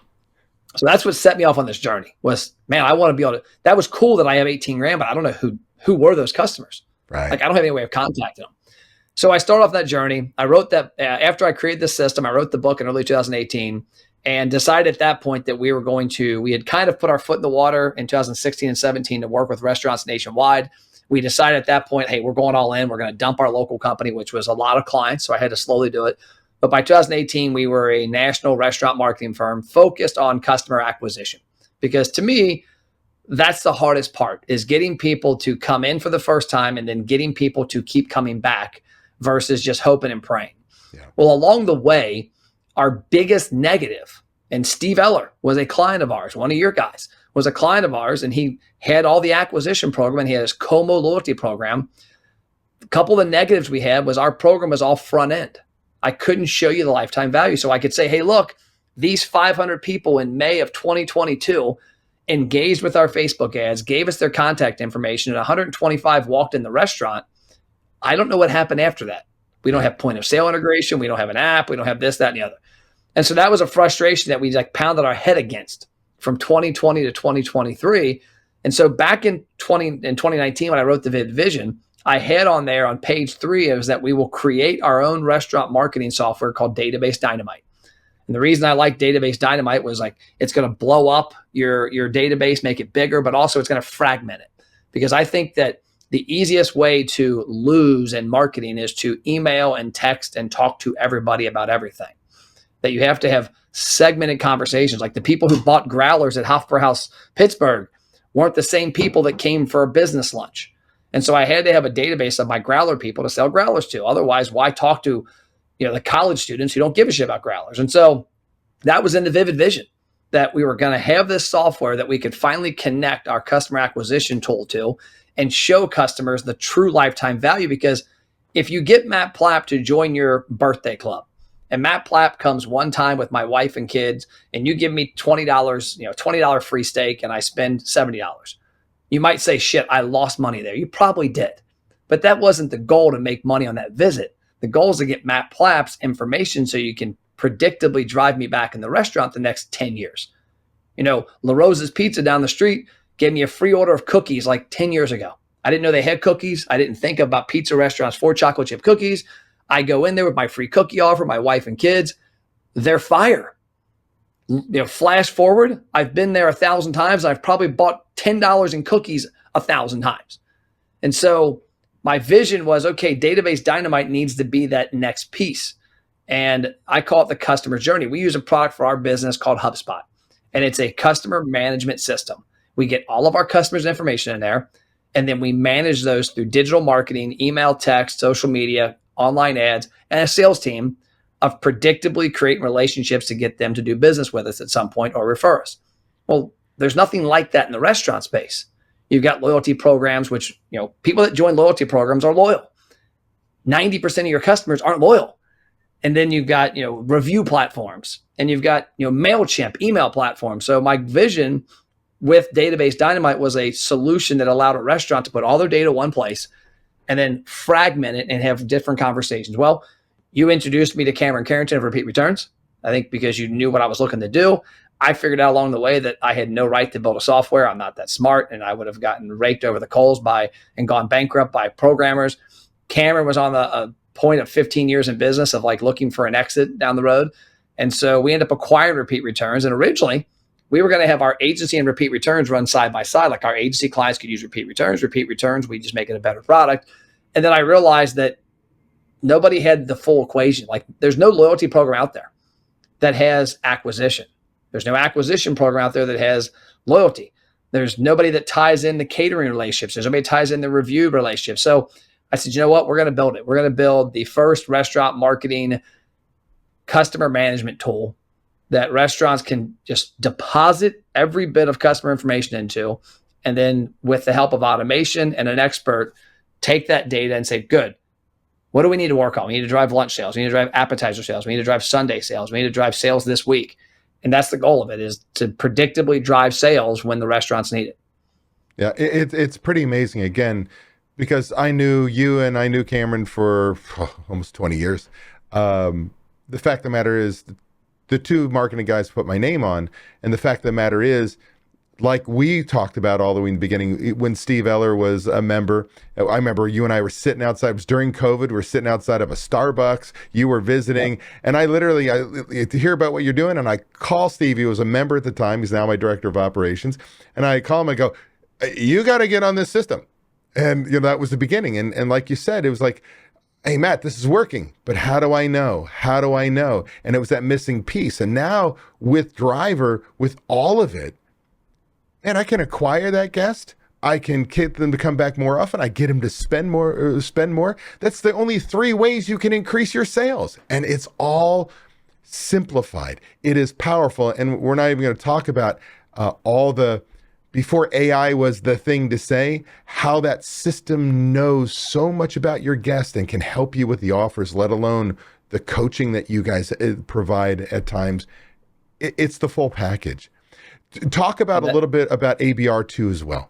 So that's what set me off on this journey was, man, I want to be able to, that was cool that I have 18 grand, but I don't know who were those customers. Right. Like I don't have any way of contacting them. So I started off that journey. I wrote that after I created this system, I wrote the book in early 2018 and decided at that point that we had kind of put our foot in the water in 2016 and 17 to work with restaurants nationwide. We decided at that point, hey, we're going all in. We're going to dump our local company, which was a lot of clients. So I had to slowly do it. But by 2018, we were a national restaurant marketing firm focused on customer acquisition. Because to me, that's the hardest part is getting people to come in for the first time and then getting people to keep coming back versus just hoping and praying. Yeah. Well, along the way, our biggest negative, and Steve Eller was a client of ours, one of your guys was a client of ours, and he had all the acquisition program and he had his Como loyalty program. A couple of the negatives we had was our program was all front end. I couldn't show you the lifetime value. So I could say, hey, look, these 500 people in May of 2022 engaged with our Facebook ads, gave us their contact information, and 125 walked in the restaurant. I don't know what happened after that. We don't have point of sale integration. We don't have an app. We don't have this, that, and the other. And so that was a frustration that we like pounded our head against from 2020 to 2023. And so back in 2019, when I wrote the vision, I had on there on page 3 is that we will create our own restaurant marketing software called Database Dynamite. And the reason I like Database Dynamite was like, it's going to blow up your database, make it bigger, but also it's going to fragment it. Because I think that the easiest way to lose in marketing is to email and text and talk to everybody about everything. That you have to have segmented conversations. Like the people who bought growlers at Hofbrau's Pittsburgh weren't the same people that came for a business lunch. And so I had to have a database of my growler people to sell growlers to. Otherwise, why talk to the college students who don't give a shit about growlers? And so that was in the vivid vision that we were going to have this software that we could finally connect our customer acquisition tool to and show customers the true lifetime value. Because if you get Matt Plapp to join your birthday club, and Matt Plapp comes one time with my wife and kids, and you give me $20, $20 free steak, and I spend $70. You might say, shit, I lost money there. You probably did. But that wasn't the goal to make money on that visit. The goal is to get Matt Plapp's information so you can predictably drive me back in the restaurant the next 10 years. La Rosa's Pizza down the street gave me a free order of cookies like 10 years ago. I didn't know they had cookies. I didn't think about pizza restaurants for chocolate chip cookies. I go in there with my free cookie offer, my wife and kids. They're fire. Flash forward, I've been there 1,000 times. I've probably bought $10 in cookies 1,000 times. And so my vision was, okay, Database Dynamite needs to be that next piece. And I call it the customer journey. We use a product for our business called HubSpot, and it's a customer management system. We get all of our customers' information in there, and then we manage those through digital marketing, email, text, social media, online ads, and a sales team of predictably creating relationships to get them to do business with us at some point or refer us. Well, there's nothing like that in the restaurant space. You've got loyalty programs, which, people that join loyalty programs are loyal. 90% of your customers aren't loyal. And then you've got, review platforms, and you've got, MailChimp, email platforms. So my vision with Database Dynamite was a solution that allowed a restaurant to put all their data in one place and then fragment it and have different conversations. Well, you introduced me to Cameron Carrington of Repeat Returns, I think because you knew what I was looking to do. I figured out along the way that I had no right to build a software. I'm not that smart, and I would have gotten raked over the coals and gone bankrupt by programmers. Cameron was on a point of 15 years in business of like looking for an exit down the road. And so we ended up acquiring Repeat Returns. And originally, we were going to have our agency and Repeat Returns run side by side. Like our agency clients could use Repeat Returns, we just make it a better product. And then I realized that nobody had the full equation. Like there's no loyalty program out there that has acquisition. There's no acquisition program out there that has loyalty. There's nobody that ties in the catering relationships. There's nobody that ties in the review relationships. So I said, you know what? We're going to build it. We're going to build the first restaurant marketing customer management tool that restaurants can just deposit every bit of customer information into. And then with the help of automation and an expert, take that data and say, good, what do we need to work on? We need to drive lunch sales. We need to drive appetizer sales. We need to drive Sunday sales. We need to drive sales this week. And that's the goal of it, is to predictably drive sales when the restaurants need it. Yeah, it's pretty amazing. Again, because I knew you and I knew Cameron for almost 20 years. The fact of the matter is the two marketing guys put my name on. And the fact of the matter is, like we talked about all the way in the beginning, when Steve Eller was a member, I remember you and I were sitting outside. It was during COVID. We were sitting outside of a Starbucks. You were visiting. Yeah. And I to hear about what you're doing. And I call Steve. He was a member at the time. He's now my director of operations. And I call him. I go, you got to get on this system. And that was the beginning. And like you said, it was like, hey, Matt, this is working, but how do I know? How do I know? And it was that missing piece. And now with Driver, with all of it, and I can acquire that guest. I can get them to come back more often. I get them to spend more. That's the only 3 ways you can increase your sales. And it's all simplified. It is powerful. And we're not even going to talk about before AI was the thing to say, how that system knows so much about your guest and can help you with the offers, let alone the coaching that you guys provide at times. It's the full package. Talk about a little bit about ABR2 as well.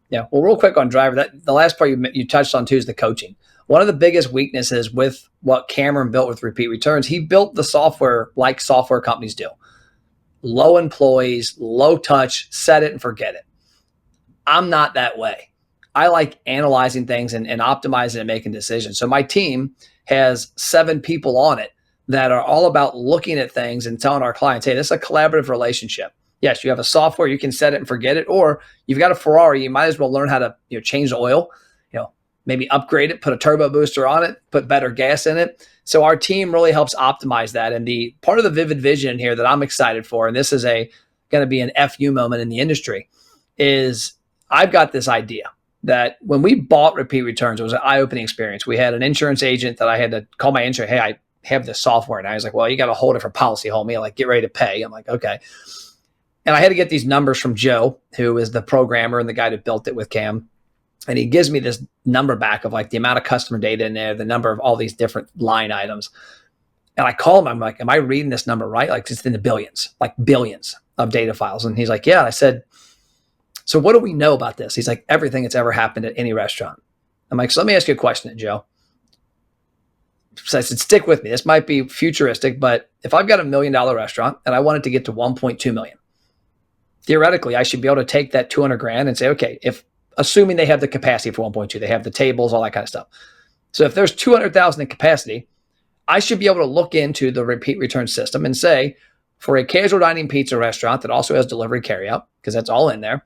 Yeah. Well, real quick on Driver, the last part you touched on too is the coaching. One of the biggest weaknesses with what Cameron built with Repeat Returns, he built the software like software companies do. Low employees, low touch, set it and forget it. I'm not that way. I like analyzing things and optimizing and making decisions. So my team has 7 people on it that are all about looking at things and telling our clients, hey, this is a collaborative relationship. Yes, you have a software, you can set it and forget it, or you've got a Ferrari, you might as well learn how to change the oil, maybe upgrade it, put a turbo booster on it, put better gas in it. So our team really helps optimize that. And the part of the vivid vision here that I'm excited for, and this is going to be an FU moment in the industry, is I've got this idea that when we bought Repeat Returns, it was an eye-opening experience. We had an insurance agent that I had to call my insurance, hey, I have this software. And I was like, well, you got to hold it for policy, homie. Like, get ready to pay. I'm like, okay. And I had to get these numbers from Joe, who is the programmer and the guy that built it with Cam. And he gives me this number back of like the amount of customer data in there, the number of all these different line items. And I call him. I'm like, am I reading this number right? Like it's in the billions, like billions of data files. And he's like, yeah. I said, so what do we know about this? He's like, everything that's ever happened at any restaurant. I'm like, so let me ask you a question, Joe. So I said, stick with me. This might be futuristic, but if I've got $1 million restaurant and I want it to get to 1.2 million, theoretically, I should be able to take that 200 grand and say, okay, assuming they have the capacity for 1.2, they have the tables, all that kind of stuff. So if there's 200,000 in capacity, I should be able to look into the Repeat Return system and say, for a casual dining pizza restaurant that also has delivery carryout, because that's all in there,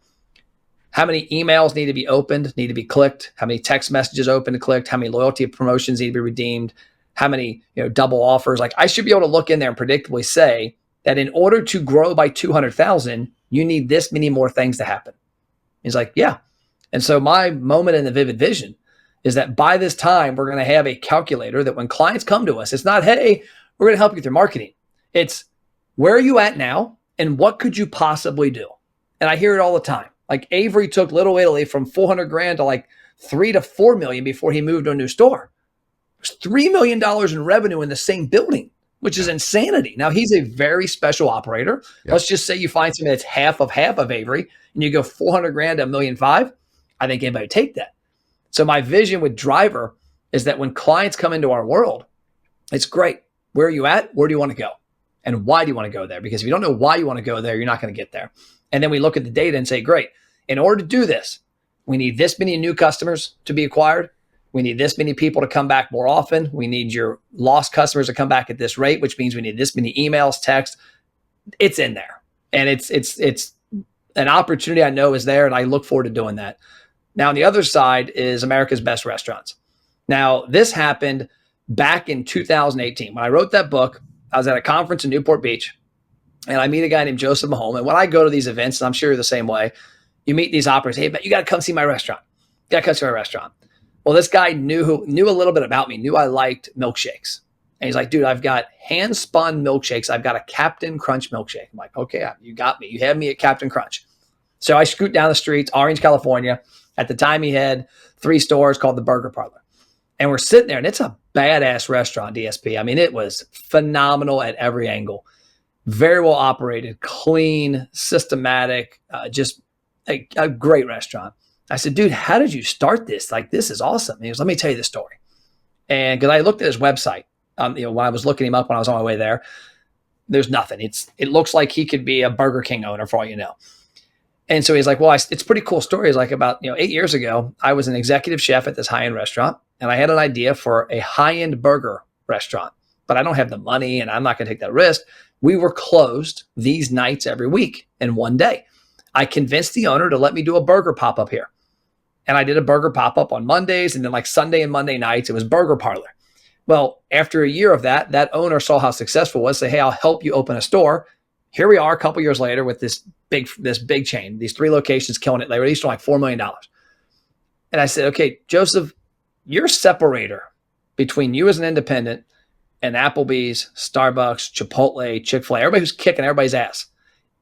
how many emails need to be opened, need to be clicked, how many text messages opened and clicked, how many loyalty promotions need to be redeemed, how many double offers. Like I should be able to look in there and predictably say that in order to grow by 200,000, you need this many more things to happen. He's like, yeah. And so my moment in the vivid vision is that by this time, we're going to have a calculator that when clients come to us, it's not, hey, we're going to help you with your marketing. It's where are you at now and what could you possibly do? And I hear it all the time. Like Avery took Little Italy from 400 grand to like 3 to 4 million before he moved to a new store. There's $3 million in revenue in the same building, which is insanity. Now he's a very special operator. Yep. Let's just say you find something that's half of Avery and you go 400 grand to $1.5 million. I think anybody would take that. So my vision with Driver is that when clients come into our world, it's great. Where are you at? Where do you want to go? And why do you want to go there? Because if you don't know why you want to go there, you're not going to get there. And then we look at the data and say, great, in order to do this, we need this many new customers to be acquired. We need this many people to come back more often. We need your lost customers to come back at this rate, which means we need this many emails, texts. It's in there. And it's an opportunity I know is there, and I look forward to doing that. Now, on the other side is America's Best Restaurants. Now, this happened back in 2018. When I wrote that book, I was at a conference in Newport Beach, and I meet a guy named Joseph Mahome. And when I go to these events, and I'm sure you're the same way, you meet these operators. Hey, but you got to come see my restaurant. You got to come see my restaurant. Well, this guy knew a little bit about me, knew I liked milkshakes. And he's like, dude, I've got hand-spun milkshakes. I've got a Captain Crunch milkshake. I'm like, okay, you got me. You have me at Captain Crunch. So I scoot down the streets, Orange, California. At the time, he had 3 stores called the Burger Parlor. And we're sitting there, and it's a badass restaurant, DSP. I mean, it was phenomenal at every angle. Very well operated, clean, systematic, just a great restaurant. I said, dude, how did you start this? Like, this is awesome. And he goes, let me tell you the story. And because I looked at his website, when I was looking him up when I was on my way there, there's nothing. It looks like he could be a Burger King owner for all you know. And so he's like, well, it's a pretty cool story. He's like, about 8 years ago, I was an executive chef at this high-end restaurant, and I had an idea for a high-end burger restaurant, but I don't have the money, and I'm not going to take that risk. We were closed these nights every week in one day. I convinced the owner to let me do a burger pop-up here. And I did a burger pop-up on Mondays, and then like Sunday and Monday nights, it was Burger Parlor. Well, after a year of that owner saw how successful it was, say, hey, I'll help you open a store. Here we are a couple years later with this big chain, these 3 locations killing it. They were each like $4 million. And I said, okay, Joseph, your separator between you as an independent and Applebee's, Starbucks, Chipotle, Chick-fil-A, everybody who's kicking everybody's ass,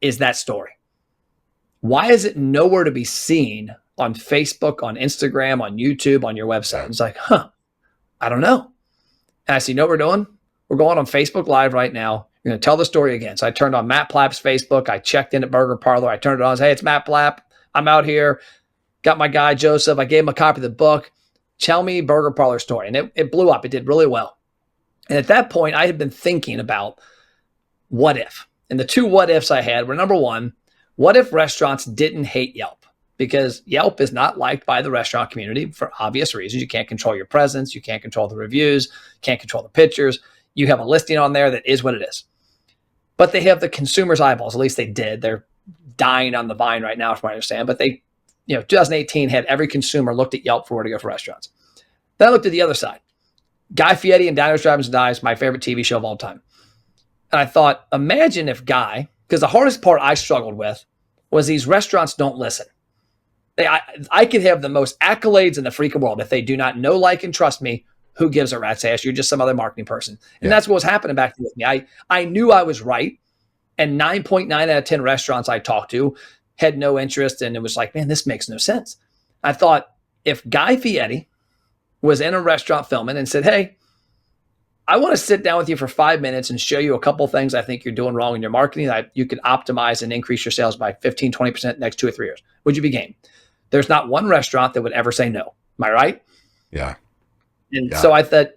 is that story. Why is it nowhere to be seen on Facebook, on Instagram, on YouTube, on your website? It's like, I don't know. And I said, you know what we're doing? We're going on Facebook Live right now. You're going to tell the story again. So I turned on Matt Plapp's Facebook. I checked in at Burger Parlor. I turned it on. I said, hey, it's Matt Plapp. I'm out here. Got my guy, Joseph. I gave him a copy of the book. Tell me Burger Parlor story. And it blew up. It did really well. And at that point, I had been thinking about what if. And the 2 what ifs I had were, number 1, what if restaurants didn't hate Yelp? Because Yelp is not liked by the restaurant community for obvious reasons. You can't control your presence. You can't control the reviews. Can't control the pictures. You have a listing on there that is what it is. But they have the consumer's eyeballs. At least they did. They're dying on the vine right now, from what I understand. But they, 2018 had every consumer looked at Yelp for where to go for restaurants. Then I looked at the other side. Guy Fieri and Diners, Drive-Ins, and Dives, my favorite TV show of all time. And I thought, imagine if Guy, because the hardest part I struggled with was these restaurants don't listen. I could have the most accolades in the freaking world. If they do not know, like, and trust me, who gives a rat's ass? You're just some other marketing person. And that's what was happening back then with me. I knew I was right. And 9.9 out of 10 restaurants I talked to had no interest. And it was like, man, this makes no sense. I thought, if Guy Fieri was in a restaurant filming and said, hey, I want to sit down with you for 5 minutes and show you a couple things I think you're doing wrong in your marketing that you could optimize and increase your sales by 15, 20% next 2 or 3 years. Would you be game? There's not one restaurant that would ever say no. Am I right? Yeah. And so I thought,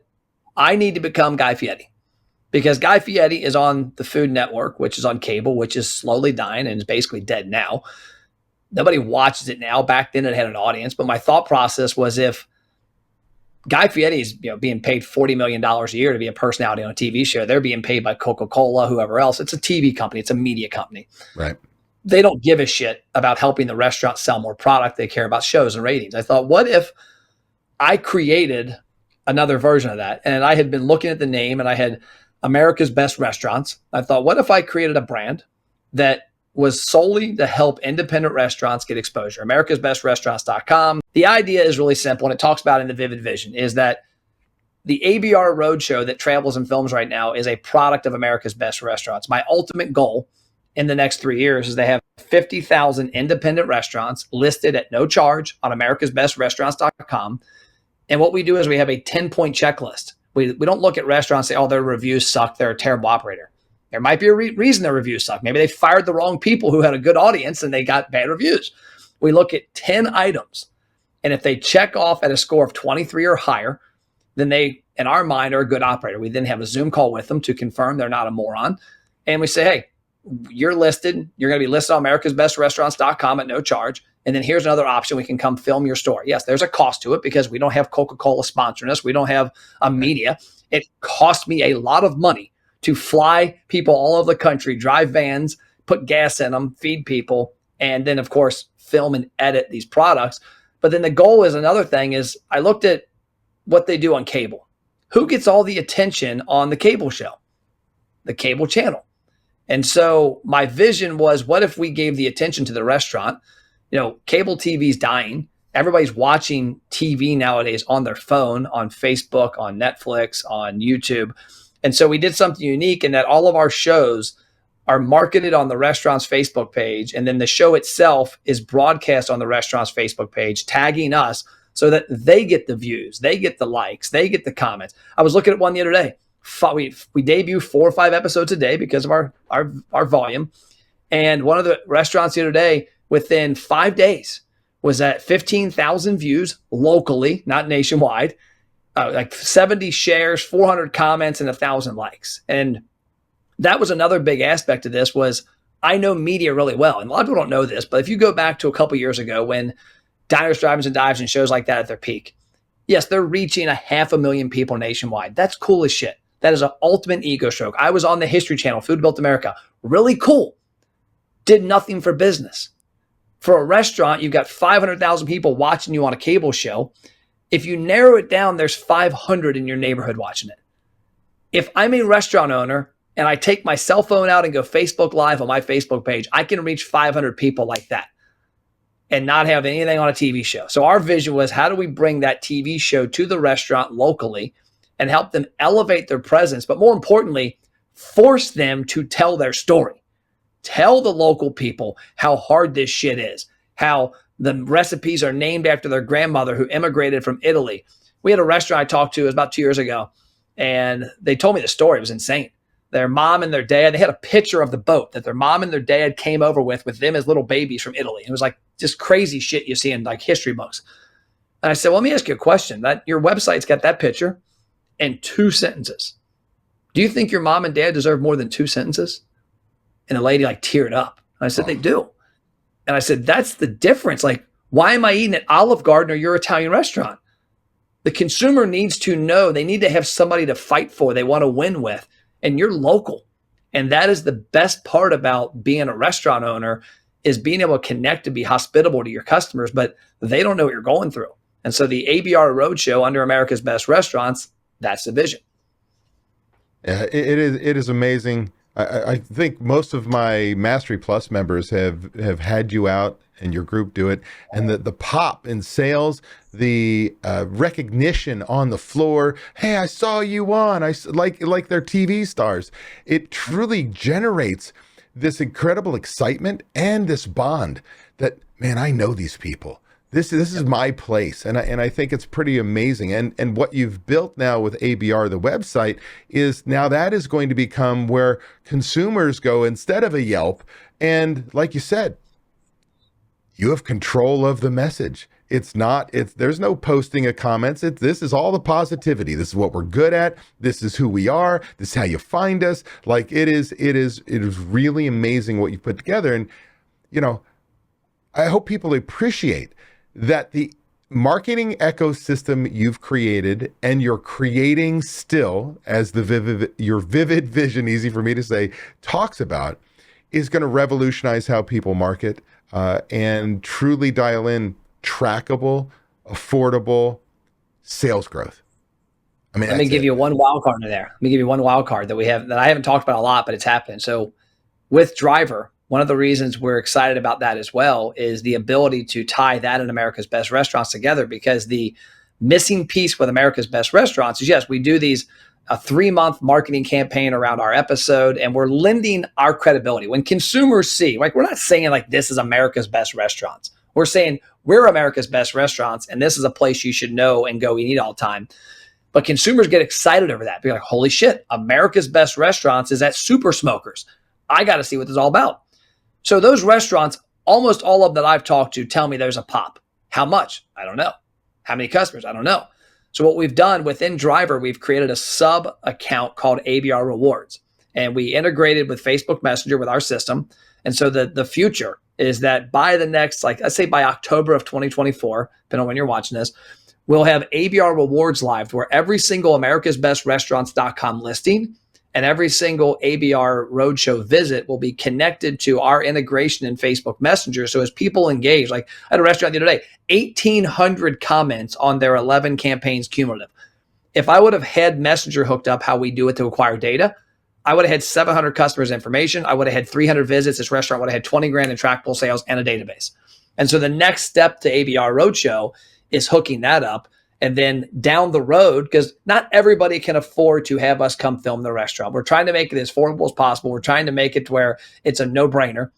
I need to become Guy Fieri, because Guy Fieri is on the Food Network, which is on cable, which is slowly dying and is basically dead now. Nobody watches it now. Back then it had an audience. But my thought process was, if Guy Fieri is being paid $40 million a year to be a personality on a TV show, they're being paid by Coca-Cola, whoever else. It's a TV company. It's a media company. Right. They don't give a shit about helping the restaurant sell more product. They care about shows and ratings. I thought, what if I created another version of that? And I had been looking at the name, and I had America's Best Restaurants. I thought, what if I created a brand that was solely to help independent restaurants get exposure? AmericasBestRestaurants.com. The idea is really simple, and it talks about in the Vivid Vision, is that the ABR Roadshow that travels and films right now is a product of America's Best Restaurants. My ultimate goal in the next 3 years is to have 50,000 independent restaurants listed at no charge on AmericasBestRestaurants.com. And what we do is we have a 10-point checklist. We don't look at restaurants and say, oh, their reviews suck, they're a terrible operator. There might be a reason their reviews suck. Maybe they fired the wrong people who had a good audience and they got bad reviews. We look at 10 items. And if they check off at a score of 23 or higher, then they, in our mind, are a good operator. We then have a Zoom call with them to confirm they're not a moron. And we say, hey, you're listed. You're going to be listed on americasbestrestaurants.com at no charge. And then here's another option. We can come film your store. Yes, there's a cost to it because we don't have Coca-Cola sponsoring us. We don't have a media. It cost me a lot of money to fly people all over the country, drive vans, put gas in them, feed people, and then, of course, film and edit these products. But then the goal is another thing is I looked at what they do on cable. Who gets all the attention on the cable show? The cable channel. And so my vision was, what if we gave the attention to the restaurant? Cable TV is dying. Everybody's watching TV nowadays on their phone, on Facebook, on Netflix, on YouTube. And so we did something unique in that all of our shows are marketed on the restaurant's Facebook page. And then the show itself is broadcast on the restaurant's Facebook page, tagging us so that they get the views, they get the likes, they get the comments. I was looking at one the other day. We debut 4 or 5 episodes a day because of our volume. And one of the restaurants the other day, within 5 days, was at 15,000 views locally, not nationwide, like 70 shares, 400 comments, and 1,000 likes. And that was another big aspect of this was I know media really well. And a lot of people don't know this, but if you go back to a couple years ago when Diners, Drive-Ins, and Dives and shows like that at their peak, yes, they're reaching 500,000 people nationwide. That's cool as shit. That is an ultimate ego stroke. I was on the History Channel, Food Built America. Really cool. Did nothing for business. For a restaurant, you've got 500,000 people watching you on a cable show. If you narrow it down, there's 500 in your neighborhood watching it. If I'm a restaurant owner and I take my cell phone out and go Facebook Live on my Facebook page, I can reach 500 people like that and not have anything on a TV show. So our vision was, how do we bring that TV show to the restaurant locally and help them elevate their presence, but more importantly, force them to tell their story. Tell the local people how hard this shit is, how the recipes are named after their grandmother who immigrated from Italy. We had a restaurant I talked to, it was about 2 years ago, and they told me the story. It was insane. Their mom and their dad, they had a picture of the boat that their mom and their dad came over with them as little babies from Italy. It was like just crazy shit you see in like history books. And I said, well, let me ask you a question. That your website's got that picture and 2 sentences. Do you think your mom and dad deserve more than 2 sentences? And the lady like teared up. And I said, they do. And I said, that's the difference. Like, why am I eating at Olive Garden or your Italian restaurant? The consumer needs to know, they need to have somebody to fight for, they want to win with, and you're local. And that is the best part about being a restaurant owner, is being able to connect and be hospitable to your customers, but they don't know what you're going through. And so the ABR Roadshow under America's Best Restaurants, that's the vision. Yeah, it is amazing. I think most of my Mastery Plus members have had you out and your group do it, and the pop in sales, the recognition on the floor. Hey, I saw you on. Like they're TV stars. It truly generates this incredible excitement and this bond that, man, I know these people. This is my place, and I think it's pretty amazing. And what you've built now with ABR, the website, is now that is going to become where consumers go instead of a Yelp. And like you said, you have control of the message. There's no posting of comments. This is all the positivity. This is what we're good at. This is who we are. This is how you find us. Like it is really amazing what you put together. And I hope people appreciate that the marketing ecosystem you've created and you're creating still, as your vivid vision, easy for me to say, talks about, is going to revolutionize how people market and truly dial in trackable, affordable sales growth. I mean, let me give you one wild card in there. Let me give you one wild card that I haven't talked about a lot, but it's happened. So with Driver, one of the reasons we're excited about that as well is the ability to tie that and America's Best Restaurants together, because the missing piece with America's Best Restaurants is, yes, we do a 3-month marketing campaign around our episode, and we're lending our credibility. When consumers see, like, we're not saying like this is America's Best Restaurants. We're saying we're America's Best Restaurants, and this is a place you should know and go and eat all the time. But consumers get excited over that. Be like, holy shit, America's Best Restaurants is at Super Smokers. I got to see what this is all about. So those restaurants, almost all of that I've talked to, tell me there's a pop. How much? I don't know. How many customers? I don't know. So what we've done within Driver, we've created a sub account called ABR Rewards. and we integrated with Facebook Messenger with our system. And so the future is that by the next, like let's say by October of 2024, depending on when you're watching this, we'll have ABR rewards live where every single americasbestrestaurants.com listing and every single ABR Roadshow visit will be connected to our integration in Facebook Messenger. So as people engage, like I had a restaurant the other day, 1,800 comments on their 11 campaigns cumulative. If I would have had Messenger hooked up how we do it to acquire data, I would have had 700 customers information. I would have had 300 visits. This restaurant would have had 20 grand in trackable sales and a database. And so the next step to ABR Roadshow is hooking that up. And then down the road, because not everybody can afford to have us come film the restaurant. We're trying to make it as affordable as possible. We're trying to make it to where it's a no-brainer.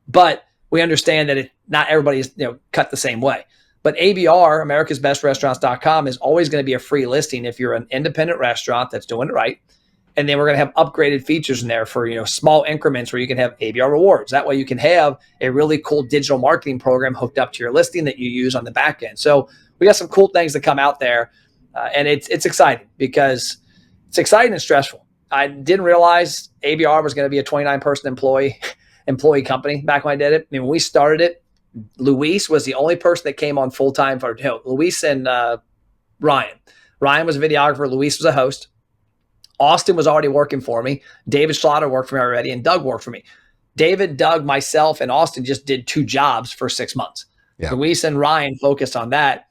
But we understand that not everybody is cut the same way. But ABR, americasbestrestaurants.com, is always going to be a free listing if you're an independent restaurant that's doing it right. And then we're going to have upgraded features in there for small increments where you can have ABR rewards. That way you can have a really cool digital marketing program hooked up to your listing that you use on the back end. So we got some cool things that come out there, and it's exciting because it's exciting and stressful. I didn't realize ABR was going to be a 29-person employee company back when I did it. I mean, when we started it, Luis was the only person that came on full time for Luis and Ryan. Ryan was a videographer. Luis was a host. Austin was already working for me. David Schlatter worked for me already, and Doug worked for me. David, Doug, myself, and Austin just did 2 jobs for 6 months. Yeah. Luis and Ryan focused on that.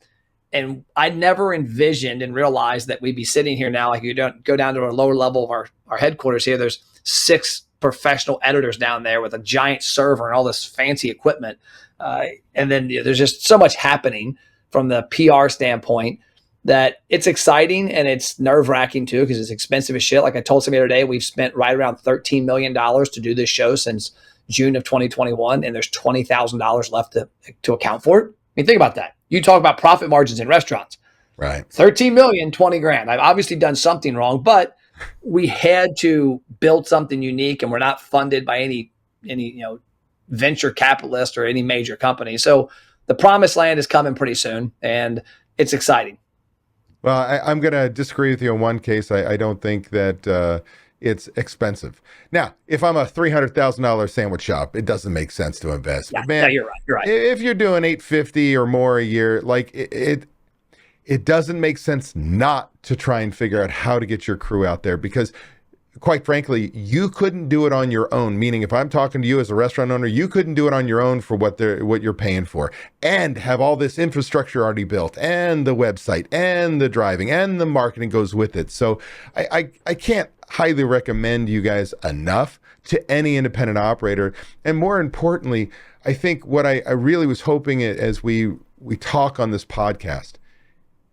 And I never envisioned and realized that we'd be sitting here now. Like you don't go down to a lower level of our headquarters here. There's 6 professional editors down there with a giant server and all this fancy equipment. And then there's just so much happening from the PR standpoint that it's exciting and it's nerve-wracking too because it's expensive as shit. Like I told somebody the other day, we've spent right around $13 million to do this show since June of 2021, and there's $20,000 left to account for it. I mean, think about that. You talk about profit margins in restaurants. Right. 13 million, 20 grand. I've obviously done something wrong, but we had to build something unique, and we're not funded by any venture capitalist or any major company. So the promised land is coming pretty soon, and it's exciting. Well, I'm going to disagree with you in one case. I don't think that it's expensive. Now, if I'm a $300,000 sandwich shop, it doesn't make sense to invest. Yeah, but man, you're right. If you're doing $850 or more a year, like it doesn't make sense not to try and figure out how to get your crew out there because quite frankly, you couldn't do it on your own. Meaning if I'm talking to you as a restaurant owner, you couldn't do it on your own for what you're paying for and have all this infrastructure already built and the website and the driving and the marketing goes with it. So I can't highly recommend you guys enough to any independent operator. And more importantly, I think what I really was hoping as we talk on this podcast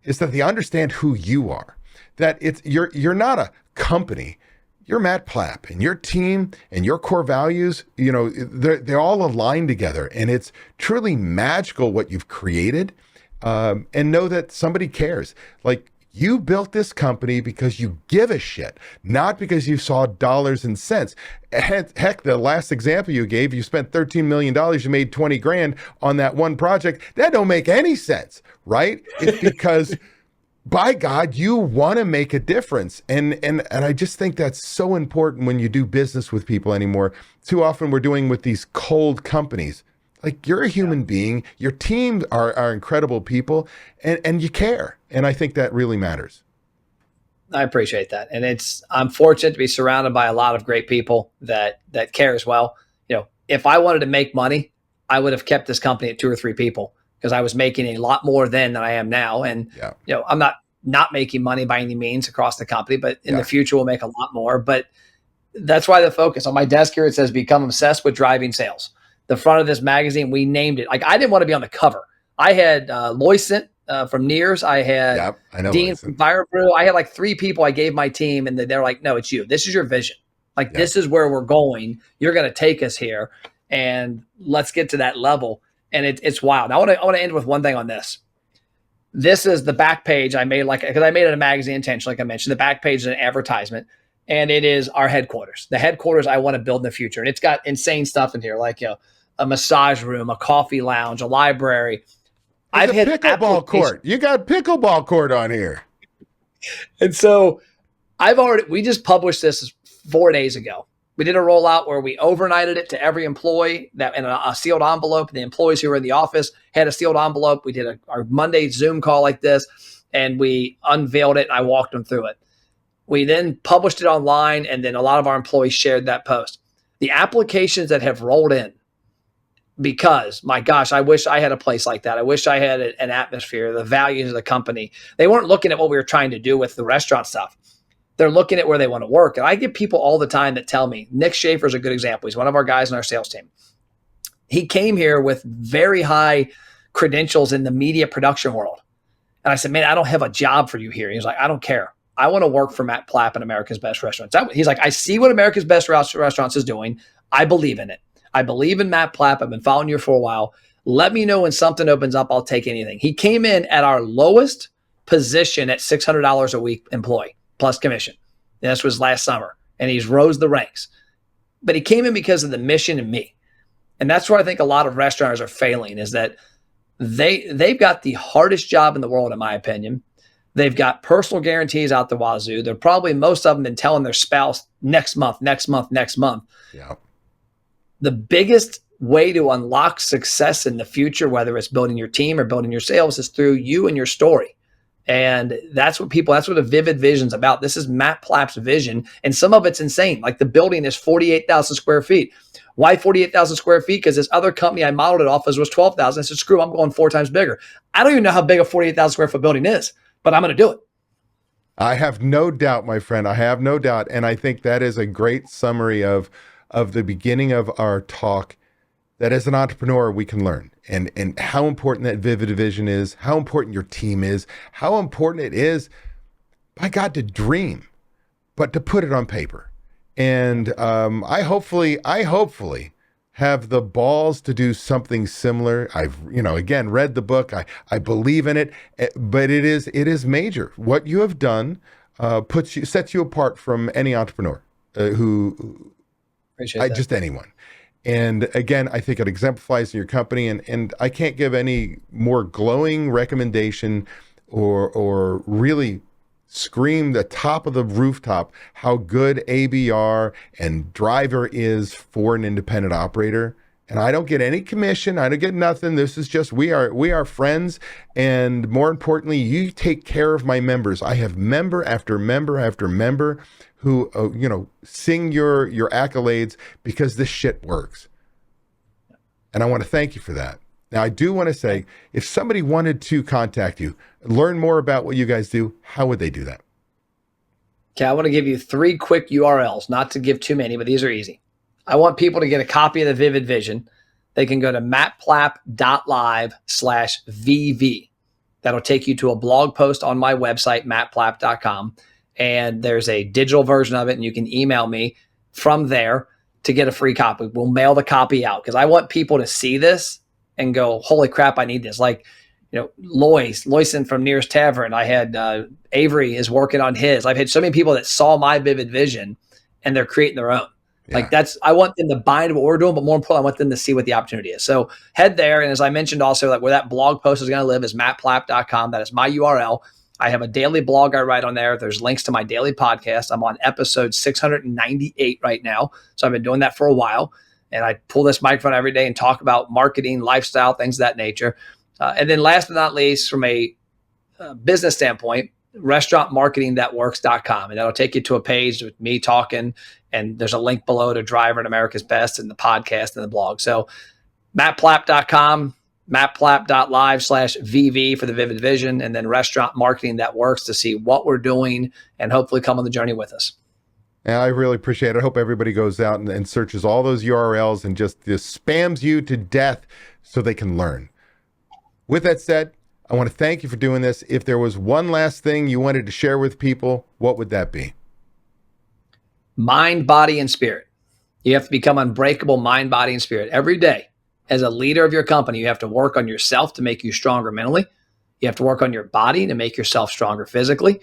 is that they understand who you are, that you're not a company. You're Matt Plapp, and your team and your core values, they're all aligned together, and it's truly magical what you've created. And know that somebody cares. Like you built this company because you give a shit, not because you saw dollars and cents. Heck, the last example you gave, you spent $13 million, you made 20 grand on that one project. That don't make any sense, right? It's because by God, you want to make a difference. And I just think that's so important when you do business with people anymore. Too often we're doing with these cold companies. Like you're a human being, your team are incredible people, and you care. And I think that really matters. I appreciate that. And I'm fortunate to be surrounded by a lot of great people that care as well. If I wanted to make money, I would have kept this company at 2 or 3 people, because I was making a lot more then than I am now. And, I'm not making money by any means across the company, but in the future we'll make a lot more. But that's why the focus on my desk here, it says, become obsessed with driving sales. The front of this magazine, we named it. Like I didn't want to be on the cover. I had Loisant from Nears. I had Dean from Fire Brew. I had like 3 people I gave my team, and they're like, no, it's you. This is your vision. Like this is where we're going. You're going to take us here, and let's get to that level. And it's wild. I want to end with one thing on this. This is the back page I made, because I made it a magazine intention, like I mentioned. The back page is an advertisement, and it is our headquarters. The headquarters I want to build in the future. And it's got insane stuff in here, like a massage room, a coffee lounge, a library. I've hit pickleball court. You got pickleball court on here. And so we just published this 4 days ago. We did a rollout where we overnighted it to every employee that in a sealed envelope. The employees who were in the office had a sealed envelope. We did our Monday Zoom call like this, and we unveiled it, and I walked them through it. We then published it online, and then a lot of our employees shared that post. The applications that have rolled in, because my gosh, I wish I had a place like that. I wish I had an atmosphere, the values of the company. They weren't looking at what we were trying to do with the restaurant stuff. They're looking at where they want to work. And I get people all the time that tell me, Nick Schaefer is a good example. He's one of our guys in our sales team. He came here with very high credentials in the media production world. And I said, man, I don't have a job for you here. He's like, I don't care. I want to work for Matt Plapp and America's Best Restaurants. He's like, I see what America's Best Restaurants is doing. I believe in it. I believe in Matt Plapp. I've been following you for a while. Let me know when something opens up. I'll take anything. He came in at our lowest position at $600 a week employee plus commission. And this was last summer. And he's rose the ranks. But he came in because of the mission and me. And that's where I think a lot of restaurants are failing, is that they've got the hardest job in the world, in my opinion. They've got personal guarantees out the wazoo. They're probably, most of them, been telling their spouse next month, next month, next month. Yeah. The biggest way to unlock success in the future, whether it's building your team or building your sales, is through you and your story. And that's what a vivid vision's about. This is Matt Plapp's vision. And some of it's insane. Like the building is 48,000 square feet. Why 48,000 square feet? Because this other company I modeled it off as was 12,000. I said, screw, I'm going 4 times bigger. I don't even know how big a 48,000 square foot building is, but I'm going to do it. I have no doubt, my friend. I have no doubt. And I think that is a great summary of the beginning of our talk, that as an entrepreneur, we can learn and how important that vivid vision is, how important your team is, how important it is, by God, to dream, but to put it on paper. And I hopefully have the balls to do something similar. I've, again, read the book. I believe in it, but it is major. What you have done sets you apart from any entrepreneur who just anyone. And again, I think it exemplifies in your company, and I can't give any more glowing recommendation or really scream the top of the rooftop how good ABR and Driver is for an independent operator. And I don't get any commission. I don't get nothing. This is just, we are friends. And more importantly, you take care of my members. I have member after member after member who, sing your accolades because this shit works. And I want to thank you for that. Now, I do want to say, if somebody wanted to contact you, learn more about what you guys do, how would they do that? Okay, I want to give you 3 quick URLs, not to give too many, but these are easy. I want people to get a copy of the Vivid Vision. They can go to mattplapp.live/VV. That'll take you to a blog post on my website, mattplapp.com. And there's a digital version of it, and you can email me from there to get a free copy. We'll mail the copy out because I want people to see this and go, holy crap, I need this. Like, Loyson from Nearest Tavern. I had Avery is working on his. I've had so many people that saw my Vivid Vision and they're creating their own. Yeah. Like I want them to buy into what we're doing, but more importantly, I want them to see what the opportunity is. So head there. And as I mentioned also, like where that blog post is going to live is mattplapp.com. That is my URL. I have a daily blog I write on there. There's links to my daily podcast. I'm on episode 698 right now. So I've been doing that for a while. And I pull this microphone every day and talk about marketing, lifestyle, things of that nature. And then last but not least, from a business standpoint, restaurantmarketingthatworks.com. And that'll take you to a page with me talking. And there's a link below to Driver and America's Best and the podcast and the blog. So mattplapp.com, mattplapp.live/VV for the Vivid Vision, and then Restaurant Marketing That Works to see what we're doing and hopefully come on the journey with us. And I really appreciate it. I hope everybody goes out and searches all those URLs and just spams you to death so they can learn. With that said, I want to thank you for doing this. If there was one last thing you wanted to share with people, what would that be? Mind, body, and spirit. You have to become unbreakable mind, body, and spirit every day. As a leader of your company, you have to work on yourself to make you stronger mentally. You have to work on your body to make yourself stronger physically.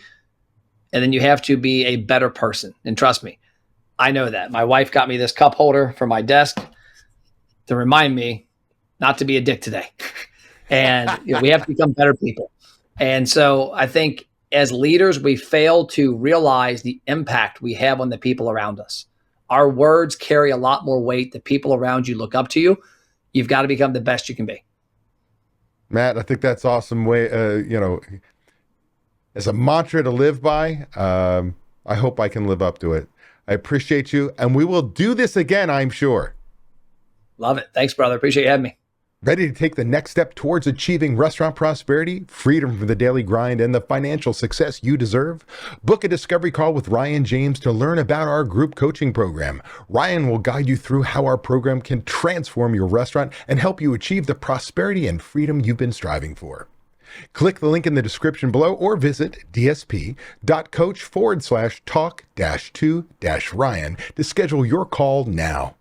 And then you have to be a better person. And trust me, I know that. My wife got me this cup holder for my desk to remind me not to be a dick today. And we have to become better people. And so I think As leaders, we fail to realize the impact we have on the people around us. Our words carry a lot more weight. The people around you look up to you. You've got to become the best you can be. Matt, I think that's awesome way, as a mantra to live by. I hope I can live up to it. I appreciate you, and we will do this again, I'm sure. Love it. Thanks, brother. Appreciate you having me. Ready to take the next step towards achieving restaurant prosperity, freedom from the daily grind, and the financial success you deserve? Book a discovery call with Ryan James to learn about our group coaching program. Ryan will guide you through how our program can transform your restaurant and help you achieve the prosperity and freedom you've been striving for. Click the link in the description below or visit dsp.coach/talk-to-Ryan to schedule your call now.